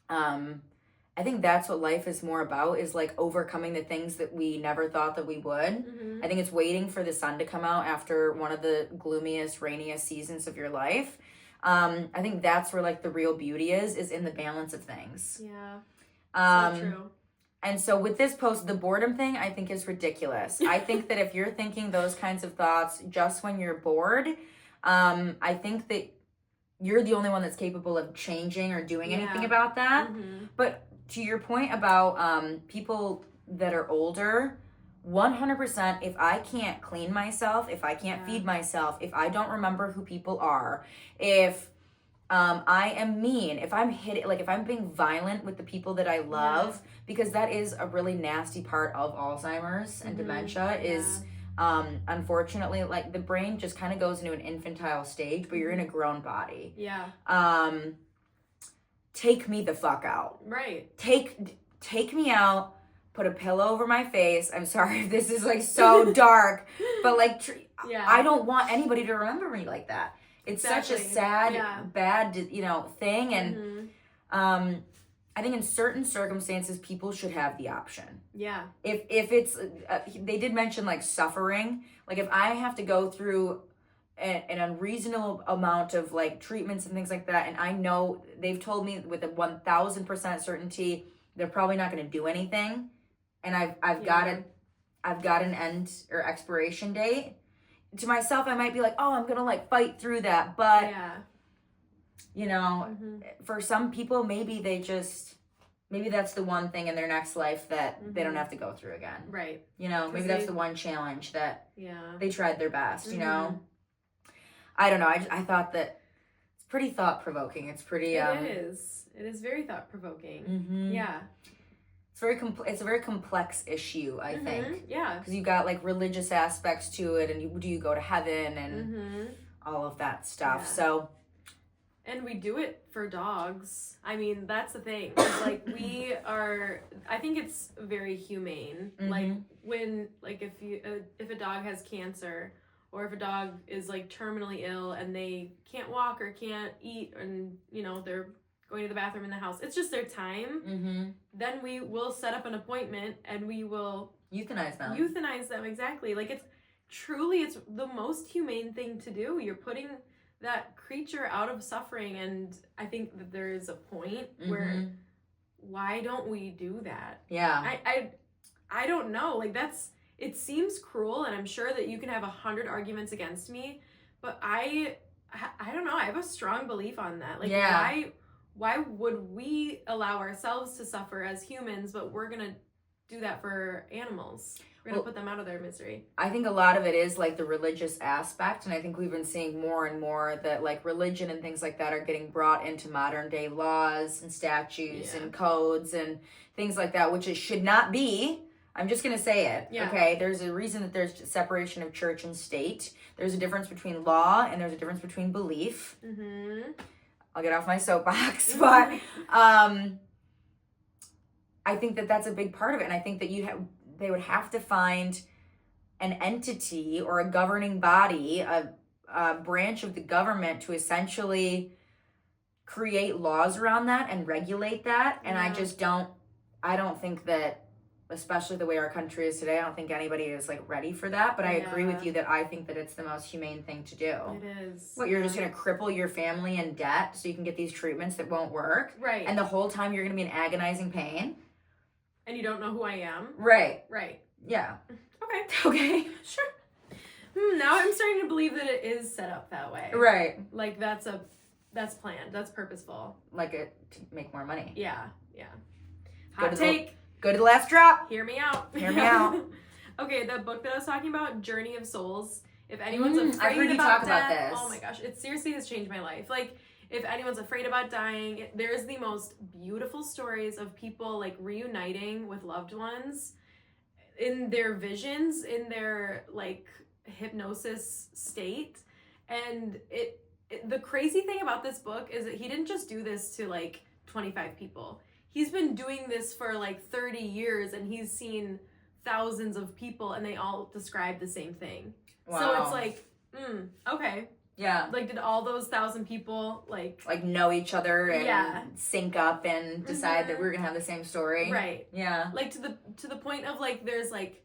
I think that's what life is more about, is like overcoming the things that we never thought that we would. I think it's waiting for the sun to come out after one of the gloomiest, rainiest seasons of your life. I think that's where like the real beauty is in the balance of things. Yeah. So true. And so with this post, the boredom thing, I think is ridiculous. I think that if you're thinking those kinds of thoughts just when you're bored, I think that you're the only one that's capable of changing or doing anything about that. But to your point about people that are older, 100%, if I can't clean myself, if I can't feed myself, if I don't remember who people are, if I am mean, if I'm if I'm being violent with the people that I love, because that is a really nasty part of Alzheimer's and dementia is unfortunately, like the brain just kind of goes into an infantile stage, but you're in a grown body. Take me the fuck out. Right. Take me out, put a pillow over my face. I'm sorry if this is like so dark, but like I don't want anybody to remember me like that. It's such a sad, bad, thing. And I think in certain circumstances, people should have the option. Yeah. If it's, they did mention like suffering. Like if I have to go through an unreasonable amount of like treatments and things like that, and I know they've told me with a 1000% certainty they're probably not going to do anything, and I've got an end or expiration date. To myself, I might be like, oh, I'm gonna like fight through that, but you know, for some people, maybe that's the one thing in their next life that they don't have to go through again. Right. You know, maybe that's the one challenge that they tried their best. You know. Mm-hmm. I don't know. I thought that it's pretty thought provoking. It's pretty. It is. It is very thought provoking. Mm-hmm. Yeah. It's a very complex issue, I think. Yeah. Because you got like religious aspects to it, and do you go to heaven and all of that stuff. Yeah. So. And we do it for dogs. I mean, that's the thing. Like I think it's very humane. Like when, like if a dog has cancer, or if a dog is like terminally ill and they can't walk or can't eat, and you know they're going to the bathroom in the house, it's just their time. Then we will set up an appointment and we will euthanize them. Exactly. Like it's the most humane thing to do. You're putting that creature out of suffering, and I think that there is a point where why don't we do that? Yeah. I don't know. Like it seems cruel, and I'm sure that you can have 100 arguments against me, but I don't know. I have a strong belief on that. Like why would we allow ourselves to suffer as humans, but we're going to do that for animals? We're going to put them out of their misery. I think a lot of it is like the religious aspect, and I think we've been seeing more and more that like religion and things like that are getting brought into modern day laws and statutes and codes and things like that, which it should not be. I'm just going to say it, okay? There's a reason that there's separation of church and state. There's a difference between law and there's a difference between belief. I'll get off my soapbox, but I think that that's a big part of it, and I think that they would have to find an entity or a governing body, a branch of the government to essentially create laws around that and regulate that, and I don't think that, especially the way our country is today, I don't think anybody is like ready for that, but I agree with you that I think that it's the most humane thing to do. It is. What, you're just going to cripple your family in debt so you can get these treatments that won't work? Right. And the whole time you're going to be in agonizing pain? And you don't know who I am? Right. Yeah. Okay. Sure. Now I'm starting to believe that it is set up that way. Right. Like that's planned. That's purposeful. Like it to make more money. Yeah. Hot take. Go to the last drop. Hear me out. Okay, the book that I was talking about, Journey of Souls. If anyone's afraid I've heard you about talk death, about this. oh my gosh, it seriously has changed my life. Like, if anyone's afraid about dying, there's the most beautiful stories of people like reuniting with loved ones in their visions, in their like hypnosis state. And the crazy thing about this book is that he didn't just do this to like 25 people. He's been doing this for like 30 years, and he's seen thousands of people, and they all describe the same thing. Wow. So it's like, okay. Yeah. Like, did all those 1,000 people like know each other and sync up and decide that we're gonna have the same story? Right. Yeah. Like to the point of like there's like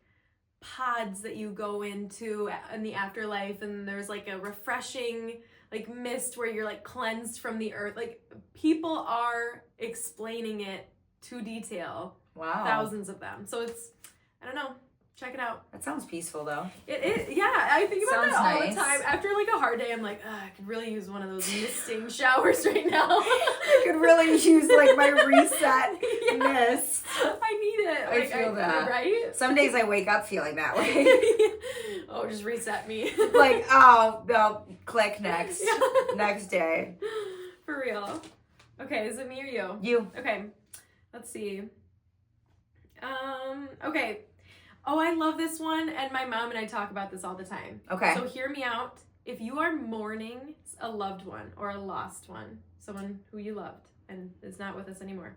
pods that you go into in the afterlife, and there's like a refreshing like mist where you're like cleansed from the earth. Like people are explaining it to detail. Wow. Thousands of them. So it's, I don't know. Check it out. That sounds peaceful though. Yeah, I think about Sounds that all nice. the time. After like a hard day, I'm like, I could really use one of those misting showers right now. I could really use like my reset mist. I need it. I feel that. Right? Some days I wake up feeling that way. Oh, just reset me. Like, oh, no, click next. Next day. For real. Okay, is it me or you? You. Okay, let's see. Okay. Oh, I love this one, and my mom and I talk about this all the time. Okay. So hear me out. If you are mourning a loved one or a lost one, someone who you loved and is not with us anymore,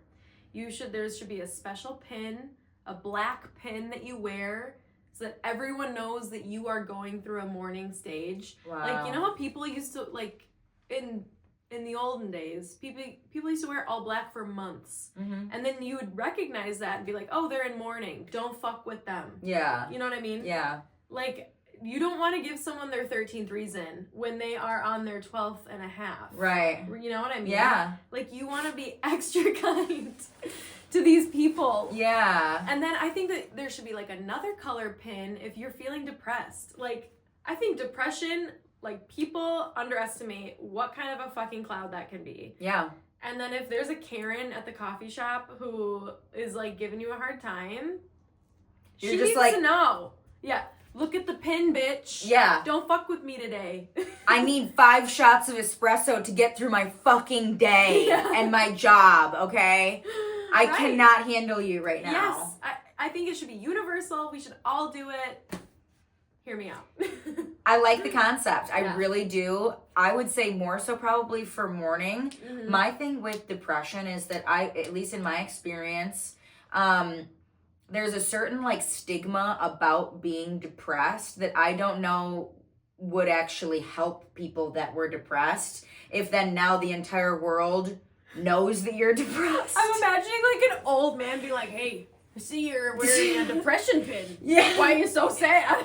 there should be a special pin, a black pin that you wear so that everyone knows that you are going through a mourning stage. Wow. Like, you know how people used to, like, in in the olden days, people used to wear all black for months. Mm-hmm. And then you would recognize that and be like, oh, they're in mourning. Don't fuck with them. Yeah. You know what I mean? Yeah. Like, you don't want to give someone their 13th reason when they are on their 12th and a half. Right. You know what I mean? Yeah. Like, you want to be extra kind to these people. Yeah. And then I think that there should be, like, another color pin if you're feeling depressed. Like, I think depression... Like, people underestimate what kind of a fucking cloud that can be. Yeah. And then if there's a Karen at the coffee shop who is, like, giving you a hard time, You're she just needs like, to know. Yeah. Look at the pin, bitch. Yeah. Don't fuck with me today. I need 5 shots of espresso to get through my fucking day and my job, okay? I cannot handle you right now. Yes. I think it should be universal. We should all do it. Hear me out. I like the concept. I really do. I would say more so probably for mourning. Mm-hmm. My thing with depression is that at least in my experience, there's a certain like stigma about being depressed that I don't know would actually help people that were depressed. If then now the entire world knows that you're depressed. I'm imagining like an old man be like, hey, I see you're wearing a depression pin. Yeah. Why are you so sad?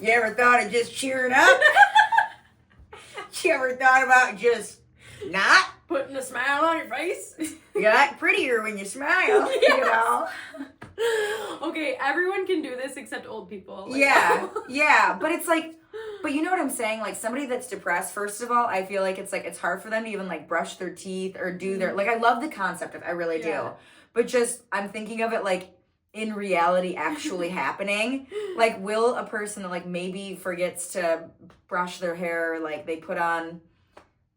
You ever thought of just cheering up? You ever thought about just not? Putting a smile on your face? You act prettier when you smile, you know? Okay, everyone can do this except old people. Like, yeah. But it's like, but you know what I'm saying? Like somebody that's depressed, first of all, I feel like it's hard for them to even like brush their teeth or do their, like I love the concept of it, I really do. But just, I'm thinking of it like, in reality actually happening. Like, will a person that like maybe forgets to brush their hair, like they put on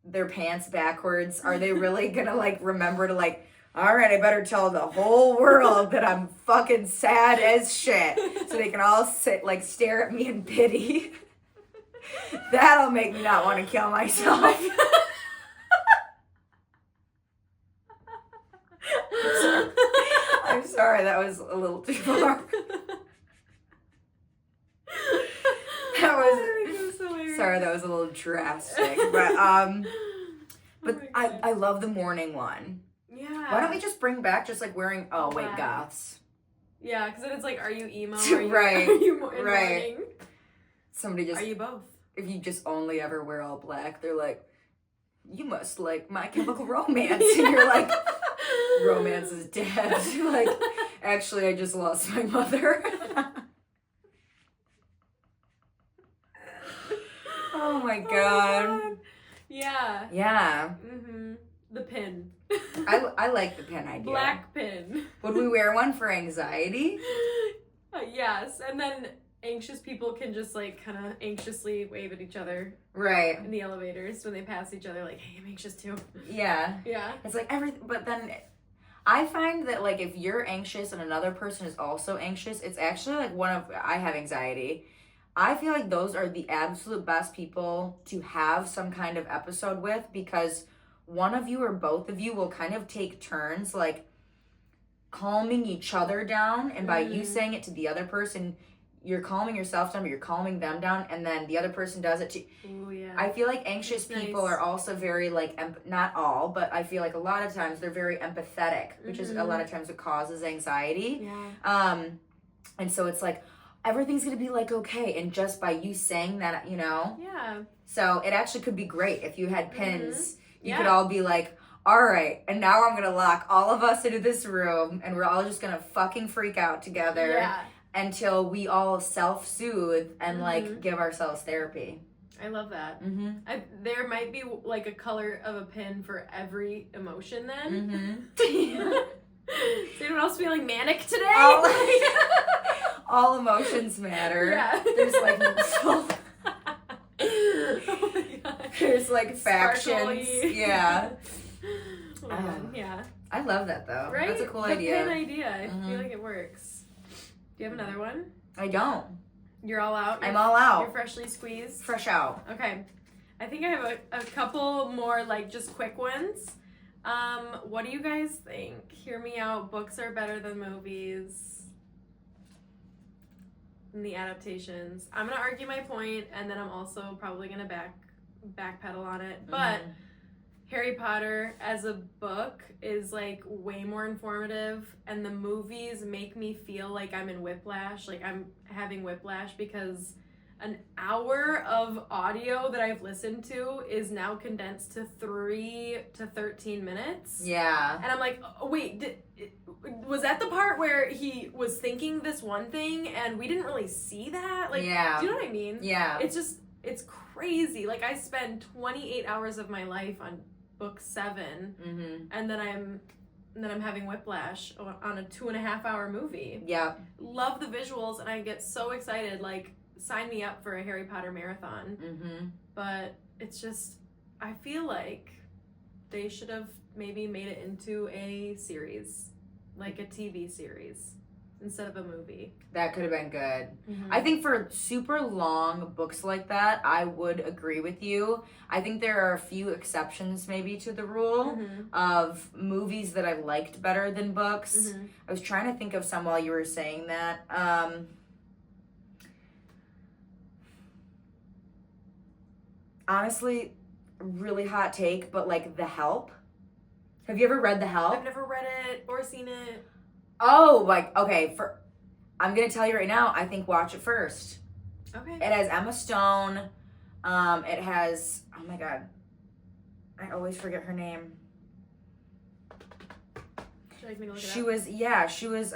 their pants backwards, are they really gonna like remember to like, all right, I better tell the whole world that I'm fucking sad as shit so they can all sit like stare at me in pity? That'll make me not want to kill myself. I'm sorry, that was a little too far. Sorry, that was a little drastic. But I love the morning one. Yeah. Why don't we just bring back just like wearing Black. goths. Yeah, because then it's like, are you emo? Are you, Right. Are you in mourning? Somebody just, are you both? If you just only ever wear all black, they're like, you must like My Chemical Romance. And you're like, romance is dead. Like, actually, I just lost my mother. Oh my god. Yeah. Yeah. Mm-hmm. The pin. I like the pin idea. Black pin. Would we wear one for anxiety? Yes, and then anxious people can just like kind of anxiously wave at each other. Right. In the elevators when they pass each other, like, hey, I'm anxious too. Yeah. Yeah. It's like everything, but then I find that like if you're anxious and another person is also anxious, it's actually like I have anxiety. I feel like those are the absolute best people to have some kind of episode with, because one of you or both of you will kind of take turns like calming each other down, and by you saying it to the other person, you're calming yourself down, but you're calming them down, and then the other person does it to. Ooh, yeah. I feel like anxious people are also very like not all, but I feel like a lot of times they're very empathetic, which is a lot of times what causes anxiety. Yeah. And so it's like everything's gonna be like okay, and just by you saying that, you know. Yeah. So it actually could be great if you had pins. You could Yeah. all be like, all right, and now I'm gonna lock all of us into this room, and we're all just gonna fucking freak out together. Yeah. Until we all self-soothe and like give ourselves therapy. I love that. Mm-hmm. There might be like a color of a pin for every emotion then. Mm-hmm. Is anyone else feeling manic today? All emotions matter. Yeah. There's like Oh my God. there's like factions. Sparkly. Yeah. Oh my God. Yeah. I love that though. Right? That's a cool the idea. Pin idea. I feel like it works. Do you have another one? I don't. You're all out? I'm all out. You're freshly squeezed? Fresh out. Okay. I think I have a couple more, like, just quick ones. What do you guys think? Hear me out. Books are better than movies. And the adaptations. I'm going to argue my point, and then I'm also probably going to backpedal on it. But Harry Potter as a book is like way more informative, and the movies make me feel like I'm in whiplash, like I'm having whiplash because an hour of audio that I've listened to is now condensed to 3 to 13 minutes. Yeah. And I'm like, oh, wait, was that the part where he was thinking this one thing and we didn't really see that? Like, yeah. Do you know what I mean? Yeah. It's crazy. Like, I spend 28 hours of my life on book 7, and then I'm having whiplash on a 2.5 hour movie. Yeah. Love the visuals, and I get so excited. Like, sign me up for a Harry Potter marathon. But it's just, I feel like they should have maybe made it into a series, like a TV series, instead of a movie. That could have been good. I think for super long books like that, I would agree with you. I think there are a few exceptions maybe to the rule of movies that I liked better than books. I was trying to think of some while you were saying that. Honestly, really hot take, but like The Help. Have you ever read The Help? I've never read it or seen it. Oh, like, okay, I'm gonna tell you right now, I think watch it first. Okay. It has Emma Stone. It has, oh my god, I always forget her name. Should I make me look it up? She was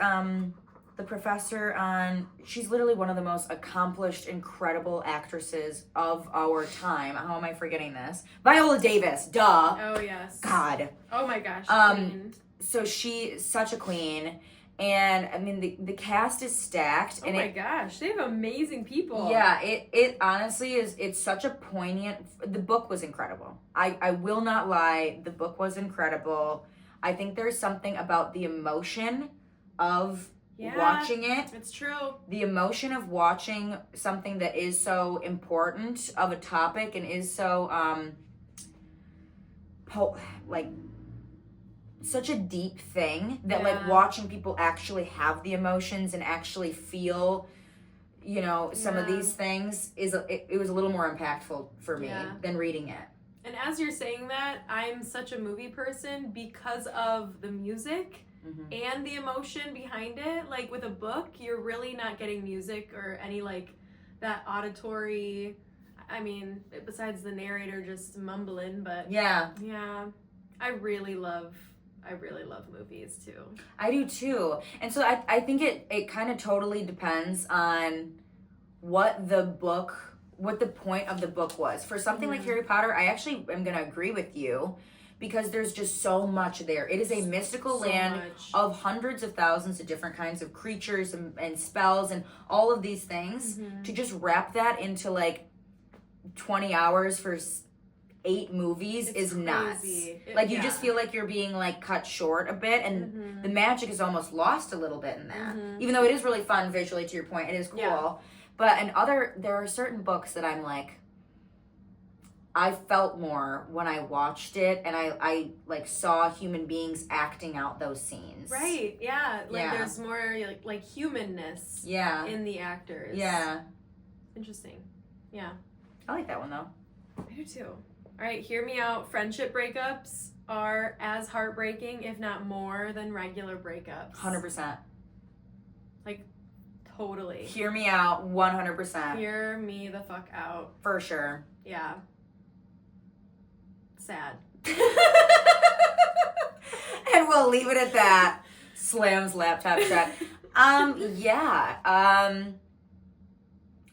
the professor on, she's literally one of the most accomplished, incredible actresses of our time. How am I forgetting this? Viola Davis, duh. Oh, yes. God. Oh my gosh. Queen. So she's such a queen. And I mean, the cast is stacked. Oh my gosh, they have amazing people. Yeah, it honestly it's such a poignant, the book was incredible. I will not lie, the book was incredible. I think there's something about the emotion of watching it. It's true. The emotion of watching something that is so important of a topic and is so such a deep thing that like watching people actually have the emotions and actually feel, you know, some of these things it was a little more impactful for me than reading it. And as you're saying that, I'm such a movie person because of the music and the emotion behind it. Like with a book, you're really not getting music or any like that auditory, I mean, besides the narrator just mumbling, but yeah, I really love movies too. I do too. And so I think it kind of totally depends on what the point of the book was. For something like Harry Potter, I actually am going to agree with you because there's just so much there. It is a mystical land of hundreds of thousands of different kinds of creatures and spells and all of these things. To just wrap that into like 20 hours for 8 movies is nuts. Like you just feel like you're being like cut short a bit, and the magic is almost lost a little bit in that. Even though it is really fun visually, to your point, it is cool. But there are certain books that I'm like, I felt more when I watched it, and I like saw human beings acting out those scenes. Right? Yeah. Like there's more like humanness. In the actors. Yeah. Interesting. Yeah. I like that one though. I do too. All right, hear me out. Friendship breakups are as heartbreaking, if not more, than regular breakups. 100%. Like, totally. Hear me out, 100%. Hear me the fuck out. For sure. Yeah. Sad. And we'll leave it at that. Slams laptop shut.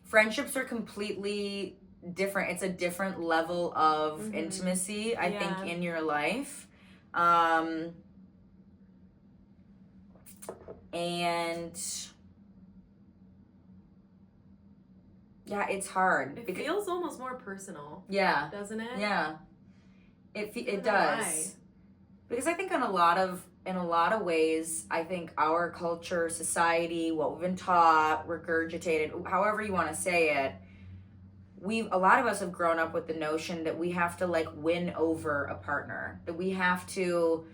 Friendships are completely different. It's a different level of intimacy, I think, in your life. And yeah, it's hard. It feels almost more personal. Yeah. Doesn't it? Yeah. It does. Why. Because I think in a lot of ways, I think our culture, society, what we've been taught, regurgitated, however you want to say it, a lot of us have grown up with the notion that we have to like win over a partner, that we have to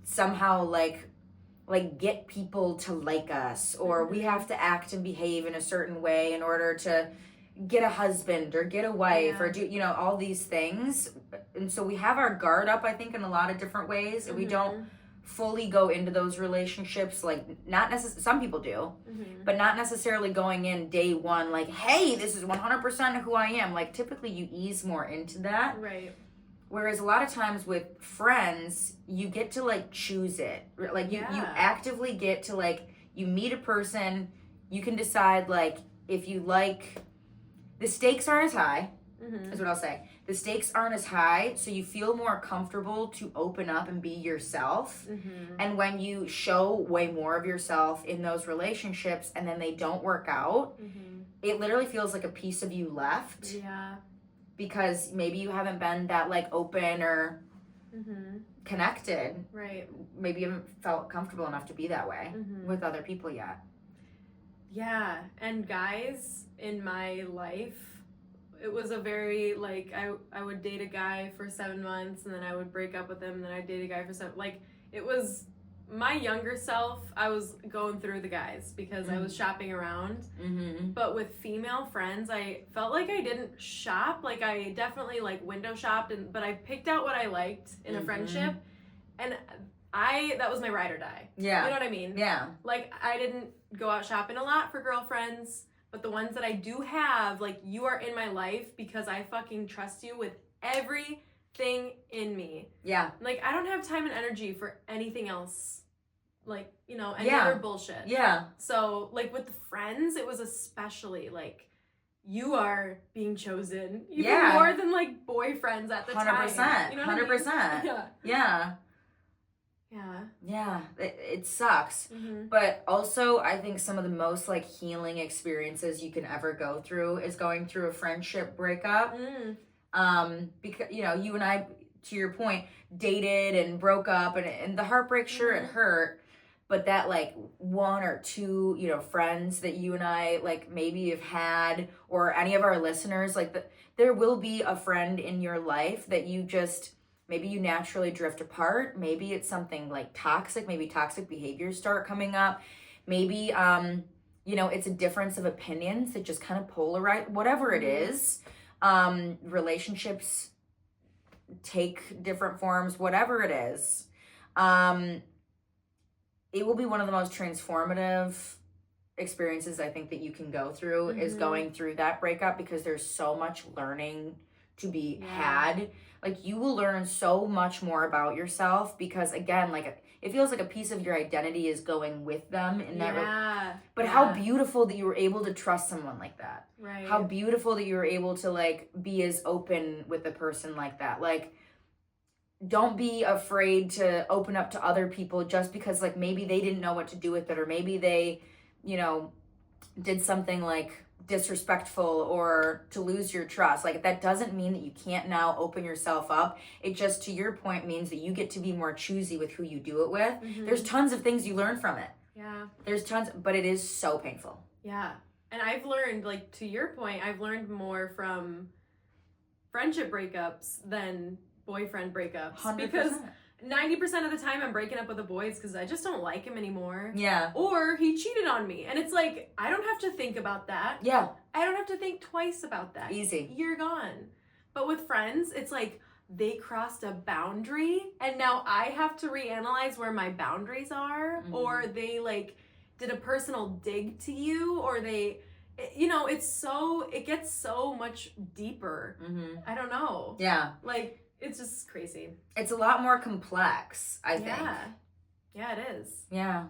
somehow like get people to like us, or we have to act and behave in a certain way in order to get a husband or get a wife or do, you know, all these things. and so we have our guard up, I think, in a lot of different ways, and we don't fully go into those relationships, like, not necessarily, some people do, but not necessarily going in day one, like, hey, this is 100% who I am. Like, typically you ease more into that. Right. Whereas a lot of times with friends, you get to, like, choose it. Like, you actively get to, like, you meet a person, you can decide, like, if you like, the stakes aren't as high, is what I'll say. The stakes aren't as high, so you feel more comfortable to open up and be yourself. And when you show way more of yourself in those relationships and then they don't work out, it literally feels like a piece of you left. Yeah. Because maybe you haven't been that, like, open or connected. Right. Maybe you haven't felt comfortable enough to be that way with other people yet. Yeah. And guys in my life, it was a very, like, I would date a guy for 7 months and then I would break up with him and then I'd date a guy for 7, like, it was my younger self. I was going through the guys because I was shopping around. But with female friends, I felt like I didn't shop. Like, I definitely, like, window shopped, but I picked out what I liked in a friendship, and that was my ride or die. Yeah. You know what I mean? Yeah. Like, I didn't go out shopping a lot for girlfriends, but the ones that I do have, like, you are in my life because I fucking trust you with everything in me. Yeah. Like, I don't have time and energy for anything else. Like, you know, any other bullshit. Yeah. So, like, with the friends, it was especially, like, you are being chosen. Even more than, like, boyfriends at the 100%. time. You know what 100%. I mean? Yeah. Yeah. It sucks. But also, I think some of the most, like, healing experiences you can ever go through is going through a friendship breakup. Because, you know, you and I, to your point, dated and broke up, and the heartbreak, sure, it hurt. But that, like, 1 or 2, you know, friends that you and I, like, maybe have had, or any of our listeners, like, there will be a friend in your life that you just, maybe you naturally drift apart. Maybe it's something, like, toxic. Maybe toxic behaviors start coming up. Maybe, you know, it's a difference of opinions that just kind of polarize, whatever it is. Relationships take different forms, whatever it is. It will be one of the most transformative experiences I think that you can go through is going through that breakup, because there's so much learning to be had. Like, you will learn so much more about yourself because, again, like, it feels like a piece of your identity is going with them in that. But how beautiful that you were able to trust someone like that. Right. How beautiful that you were able to, like, be as open with a person like that. Like, don't be afraid to open up to other people just because, like, maybe they didn't know what to do with it, or maybe they, you know, did something, like, disrespectful or to lose your trust. Like, that doesn't mean that you can't now open yourself up. It just, to your point, means that you get to be more choosy with who you do it with. There's tons of things you learn from it. Yeah. There's tons, but it is so painful. Yeah. And I've learned, like, to your point, I've learned more from friendship breakups than boyfriend breakups. 100%. Because 90% of the time I'm breaking up with the boys because I just don't like him anymore. Yeah. Or he cheated on me. And it's like, I don't have to think about that. Yeah. I don't have to think twice about that. Easy. You're gone. But with friends, it's like they crossed a boundary and now I have to reanalyze where my boundaries are. Or they, like, did a personal dig to you, or they, you know, it gets so much deeper. I don't know. Yeah. Like, it's just crazy. It's a lot more complex, I think. Yeah, it is. Yeah.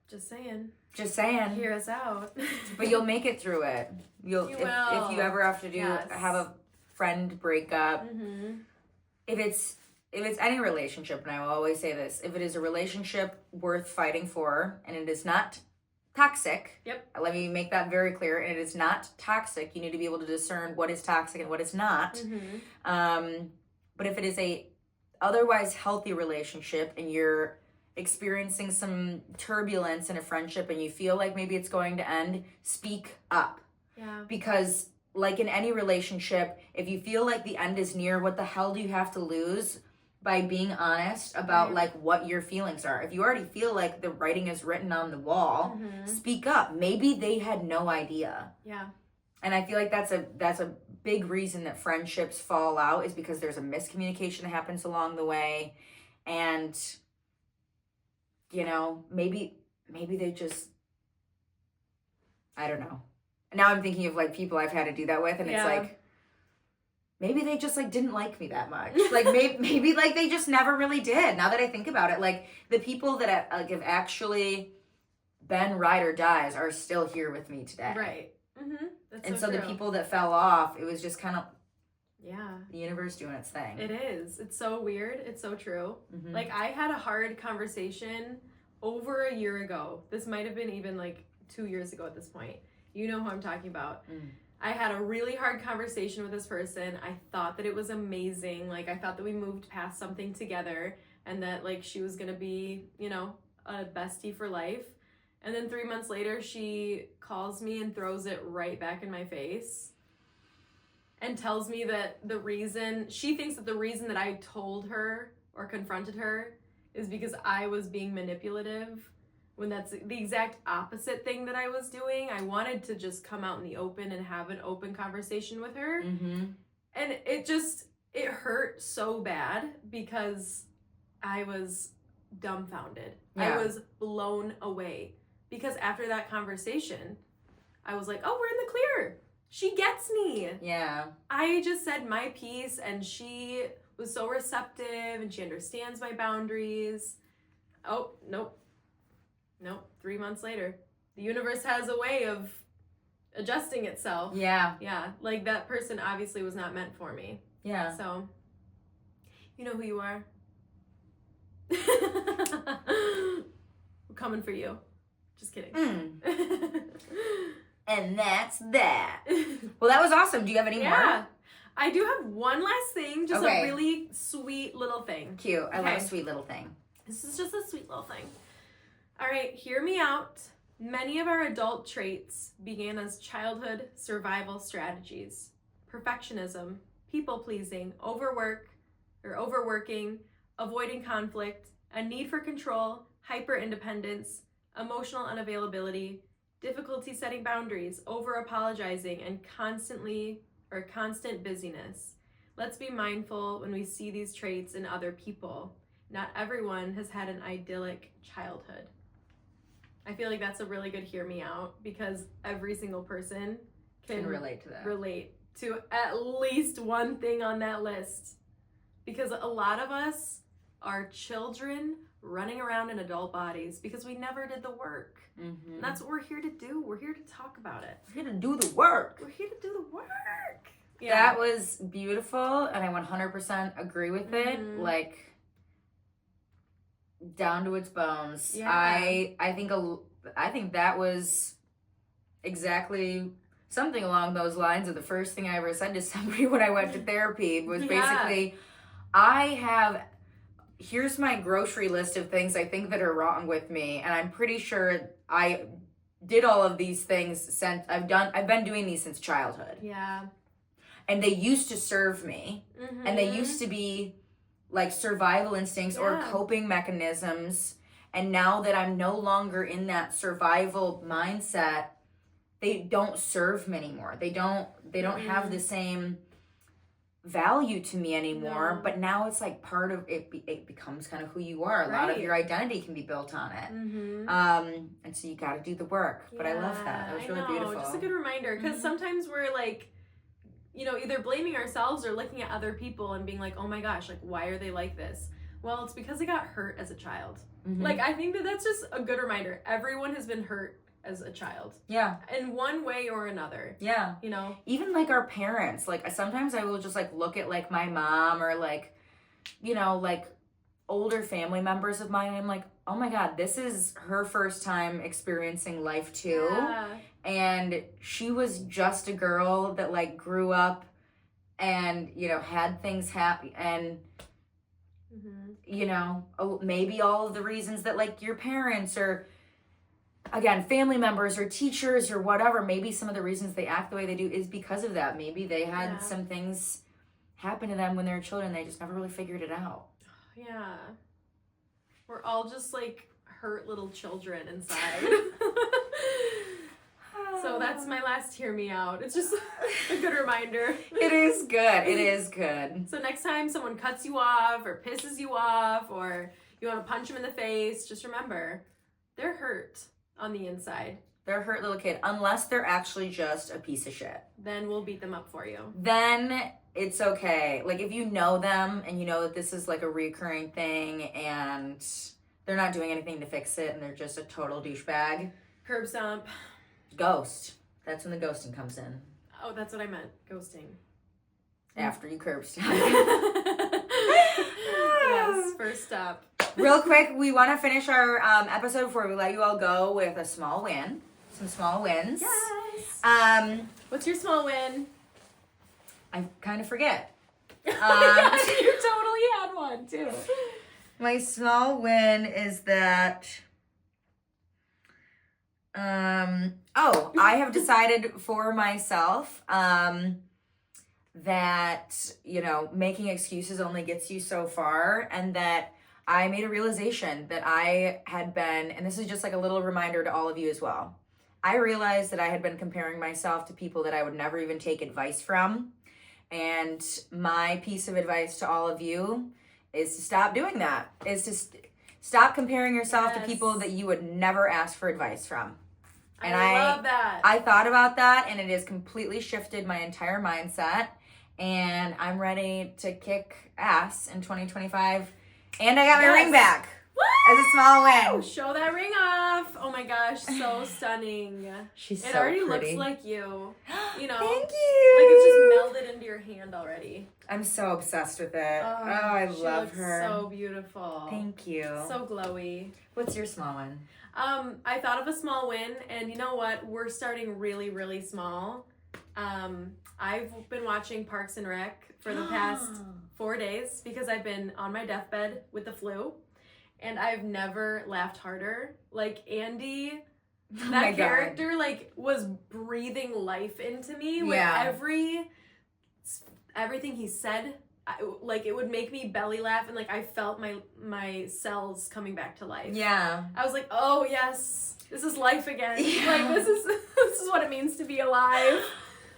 Just saying. Just saying. Hear us out. But you'll make it through it. You will. If you ever have to have a friend breakup. If it's any relationship, and I will always say this, if it is a relationship worth fighting for, and it is not toxic. Yep. Let me make that very clear. And it is not toxic. You need to be able to discern what is toxic and what is not. But if it is a otherwise healthy relationship and you're experiencing some turbulence in a friendship and you feel like maybe it's going to end, speak up. Yeah. Because, like in any relationship, if you feel like the end is near, what the hell do you have to lose by being honest about like what your feelings are? If you already feel like the writing is written on the wall, speak up. Maybe they had no idea. Yeah. And I feel like that's a big reason that friendships fall out, is because there's a miscommunication that happens along the way. And, maybe they just, I don't know. Now I'm thinking of like people I've had to do that with, and it's like, maybe they just like didn't like me that much. Like maybe like they just never really did. Now that I think about it, like the people that have actually been ride or dies are still here with me today. Right. Mm-hmm. And so the people that fell off, it was just kind of the universe doing its thing. It is. It's so weird. It's so true. Mm-hmm. Like I had a hard conversation over a year ago. This might have been even like 2 years ago at this point. You know who I'm talking about. I had a really hard conversation with this person. I thought that it was amazing. Like I thought that we moved past something together and that like she was going to be, a bestie for life. And then 3 months later, she calls me and throws it right back in my face and tells me that she thinks that the reason that I told her or confronted her is because I was being manipulative, when that's the exact opposite thing that I was doing. I wanted to just come out in the open and have an open conversation with her. Mm-hmm. And it hurt so bad because I was dumbfounded. Yeah. I was blown away. Because after that conversation, I was like, oh, we're in the clear. She gets me. Yeah. I just said my piece and she was so receptive and she understands my boundaries. Oh, nope. 3 months later. The universe has a way of adjusting itself. Yeah. Yeah. Like that person obviously was not meant for me. Yeah. So, you know who you are. We're coming for you. Just kidding. And that's that. Well, that was awesome. Do you have any more? I do have one last thing. Just Okay. a really sweet little thing. Cute. I love a sweet little thing. This is just a sweet little thing. All right, hear me out. Many of our adult traits began as childhood survival strategies. Perfectionism, people-pleasing, overworking, avoiding conflict, a need for control, hyper-independence, emotional unavailability, difficulty setting boundaries, over-apologizing, and constant busyness. Let's be mindful when we see these traits in other people. Not everyone has had an idyllic childhood. I feel like that's a really good hear me out, because every single person can relate to that. Relate to at least one thing on that list. Because a lot of us are children running around in adult bodies because we never did the work. Mm-hmm. And that's what we're here to do. We're here to talk about it. We're here to do the work. We're here to do the work. Yeah. That was beautiful, and I 100% agree with it. Mm-hmm. Like, down to its bones. Yeah. I think that was exactly something along those lines of the first thing I ever said to somebody when I went to therapy. Was basically, here's my grocery list of things I think that are wrong with me, and I'm pretty sure I did all of these things since I've been doing these since childhood. Yeah. And they used to serve me, Mm-hmm. and they used to be like survival instincts or coping mechanisms. And now that I'm no longer in that survival mindset, they don't serve me anymore. They don't have the same value to me anymore. No. But now it's like part of it. It becomes kind of who you are. A lot of your identity can be built on it. Mm-hmm. And so you got to do the work. But I love that. That was really beautiful. Just a good reminder, because sometimes we're like, either blaming ourselves or looking at other people and being like, oh my gosh, like, why are they like this? Well, it's because they got hurt as a child. Mm-hmm. Like, I think that's just a good reminder. Everyone has been hurt as a child. Yeah. In one way or another. Yeah. Even like our parents, like sometimes I will just like look at like my mom or like, like older family members of mine. And I'm like, oh my God, this is her first time experiencing life too. Yeah. And she was just a girl that like grew up and, had things happy and, maybe all of the reasons that like your parents or again, family members or teachers or whatever, maybe some of the reasons they act the way they do is because of that. Maybe they had some things happen to them when they were children. They just never really figured it out. Yeah. We're all just like hurt little children inside. So that's my last hear me out. It's just a good reminder. It is good. It is good. So next time someone cuts you off or pisses you off or you want to punch them in the face, just remember, they're hurt on the inside. They're a hurt little kid, unless they're actually just a piece of shit. Then we'll beat them up for you. Then it's okay. Like, if you know them and you know that this is like a recurring thing and they're not doing anything to fix it and they're just a total douchebag. Curb stomp. Ghost. That's when the ghosting comes in. Oh, that's what I meant. Ghosting. After you curb stomp. Yes, first stop. Real quick, we want to finish our episode before we let you all go with a small win. Some small wins. Yes. What's your small win? I kind of forget. Yes, you totally had one too. My small win is that I have decided for myself that, you know, making excuses only gets you so far, and that I made a realization that I had been, and this is just like a little reminder to all of you as well. I realized that I had been comparing myself to people that I would never even take advice from. And my piece of advice to all of you is to stop doing that. Is to stop comparing yourself to people that you would never ask for advice from. And I love that. I thought about that, and it has completely shifted my entire mindset. And I'm ready to kick ass in 2025. And I got my ring back. As a small win. Show that ring off. Oh my gosh, so stunning. She's so It already pretty. looks like you. You know. Thank you. Like it's just melded into your hand already. I'm so obsessed with it. Oh, I love her. So beautiful. Thank you. So glowy. What's your small one? I thought of a small win, and you know what? We're starting really, really small. I've been watching Parks and Rec for the past 4 days because I've been on my deathbed with the flu. And I've never laughed harder. Like, Andy, that character, like, was breathing life into me with everything he said. Like, it would make me belly laugh, and, like, I felt my cells coming back to life. Yeah. I was like, oh, yes, this is life again. Yeah. Like, this is what it means to be alive.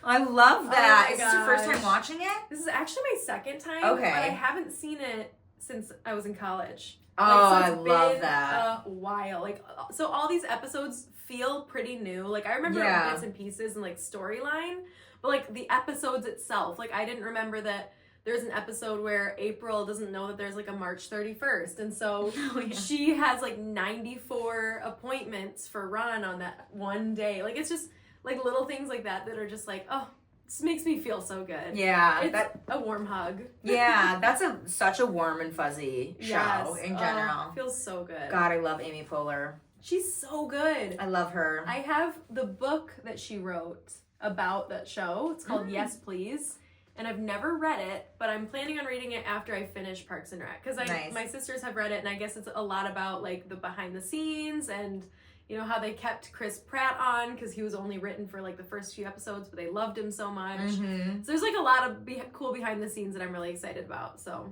I love that. Oh is this your first time watching it? This is actually my second time. Okay. But I haven't seen it since I was in college. Oh, like, so I love that. A while. Like, so all these episodes feel pretty new. Like, I remember bits and pieces and, like, storyline. But, like, the episodes itself. Like, I didn't remember that there's an episode where April doesn't know that there's, like, a March 31st. And so she has, like, 94 appointments for Ron on that one day. Like, it's just, like, little things like that that are just, like, oh, this makes me feel so good. Yeah. It's a warm hug. Yeah, that's such a warm and fuzzy show in general. Feels so good. God, I love Amy Poehler. She's so good. I love her. I have the book that she wrote about that show. It's called Yes, Please. And I've never read it, but I'm planning on reading it after I finish Parks and Rec. Because my sisters have read it, and I guess it's a lot about, like, the behind the scenes and, you know, how they kept Chris Pratt on because he was only written for, like, the first few episodes, but they loved him so much. Mm-hmm. So there's, like, a lot of cool behind the scenes that I'm really excited about. So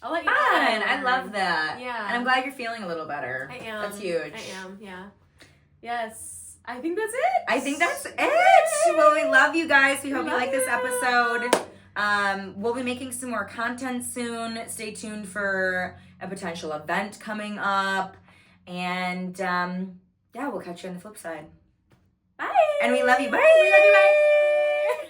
I'll let you know. Fun! I love that. Yeah. And I'm glad you're feeling a little better. I am. That's huge. I am, yeah. Yes. I think that's it. I think that's it. Well, we love you guys. We hope you like this episode. We'll be making some more content soon. Stay tuned for a potential event coming up. And, yeah, we'll catch you on the flip side. Bye. And we love you. Bye. We love you. Bye.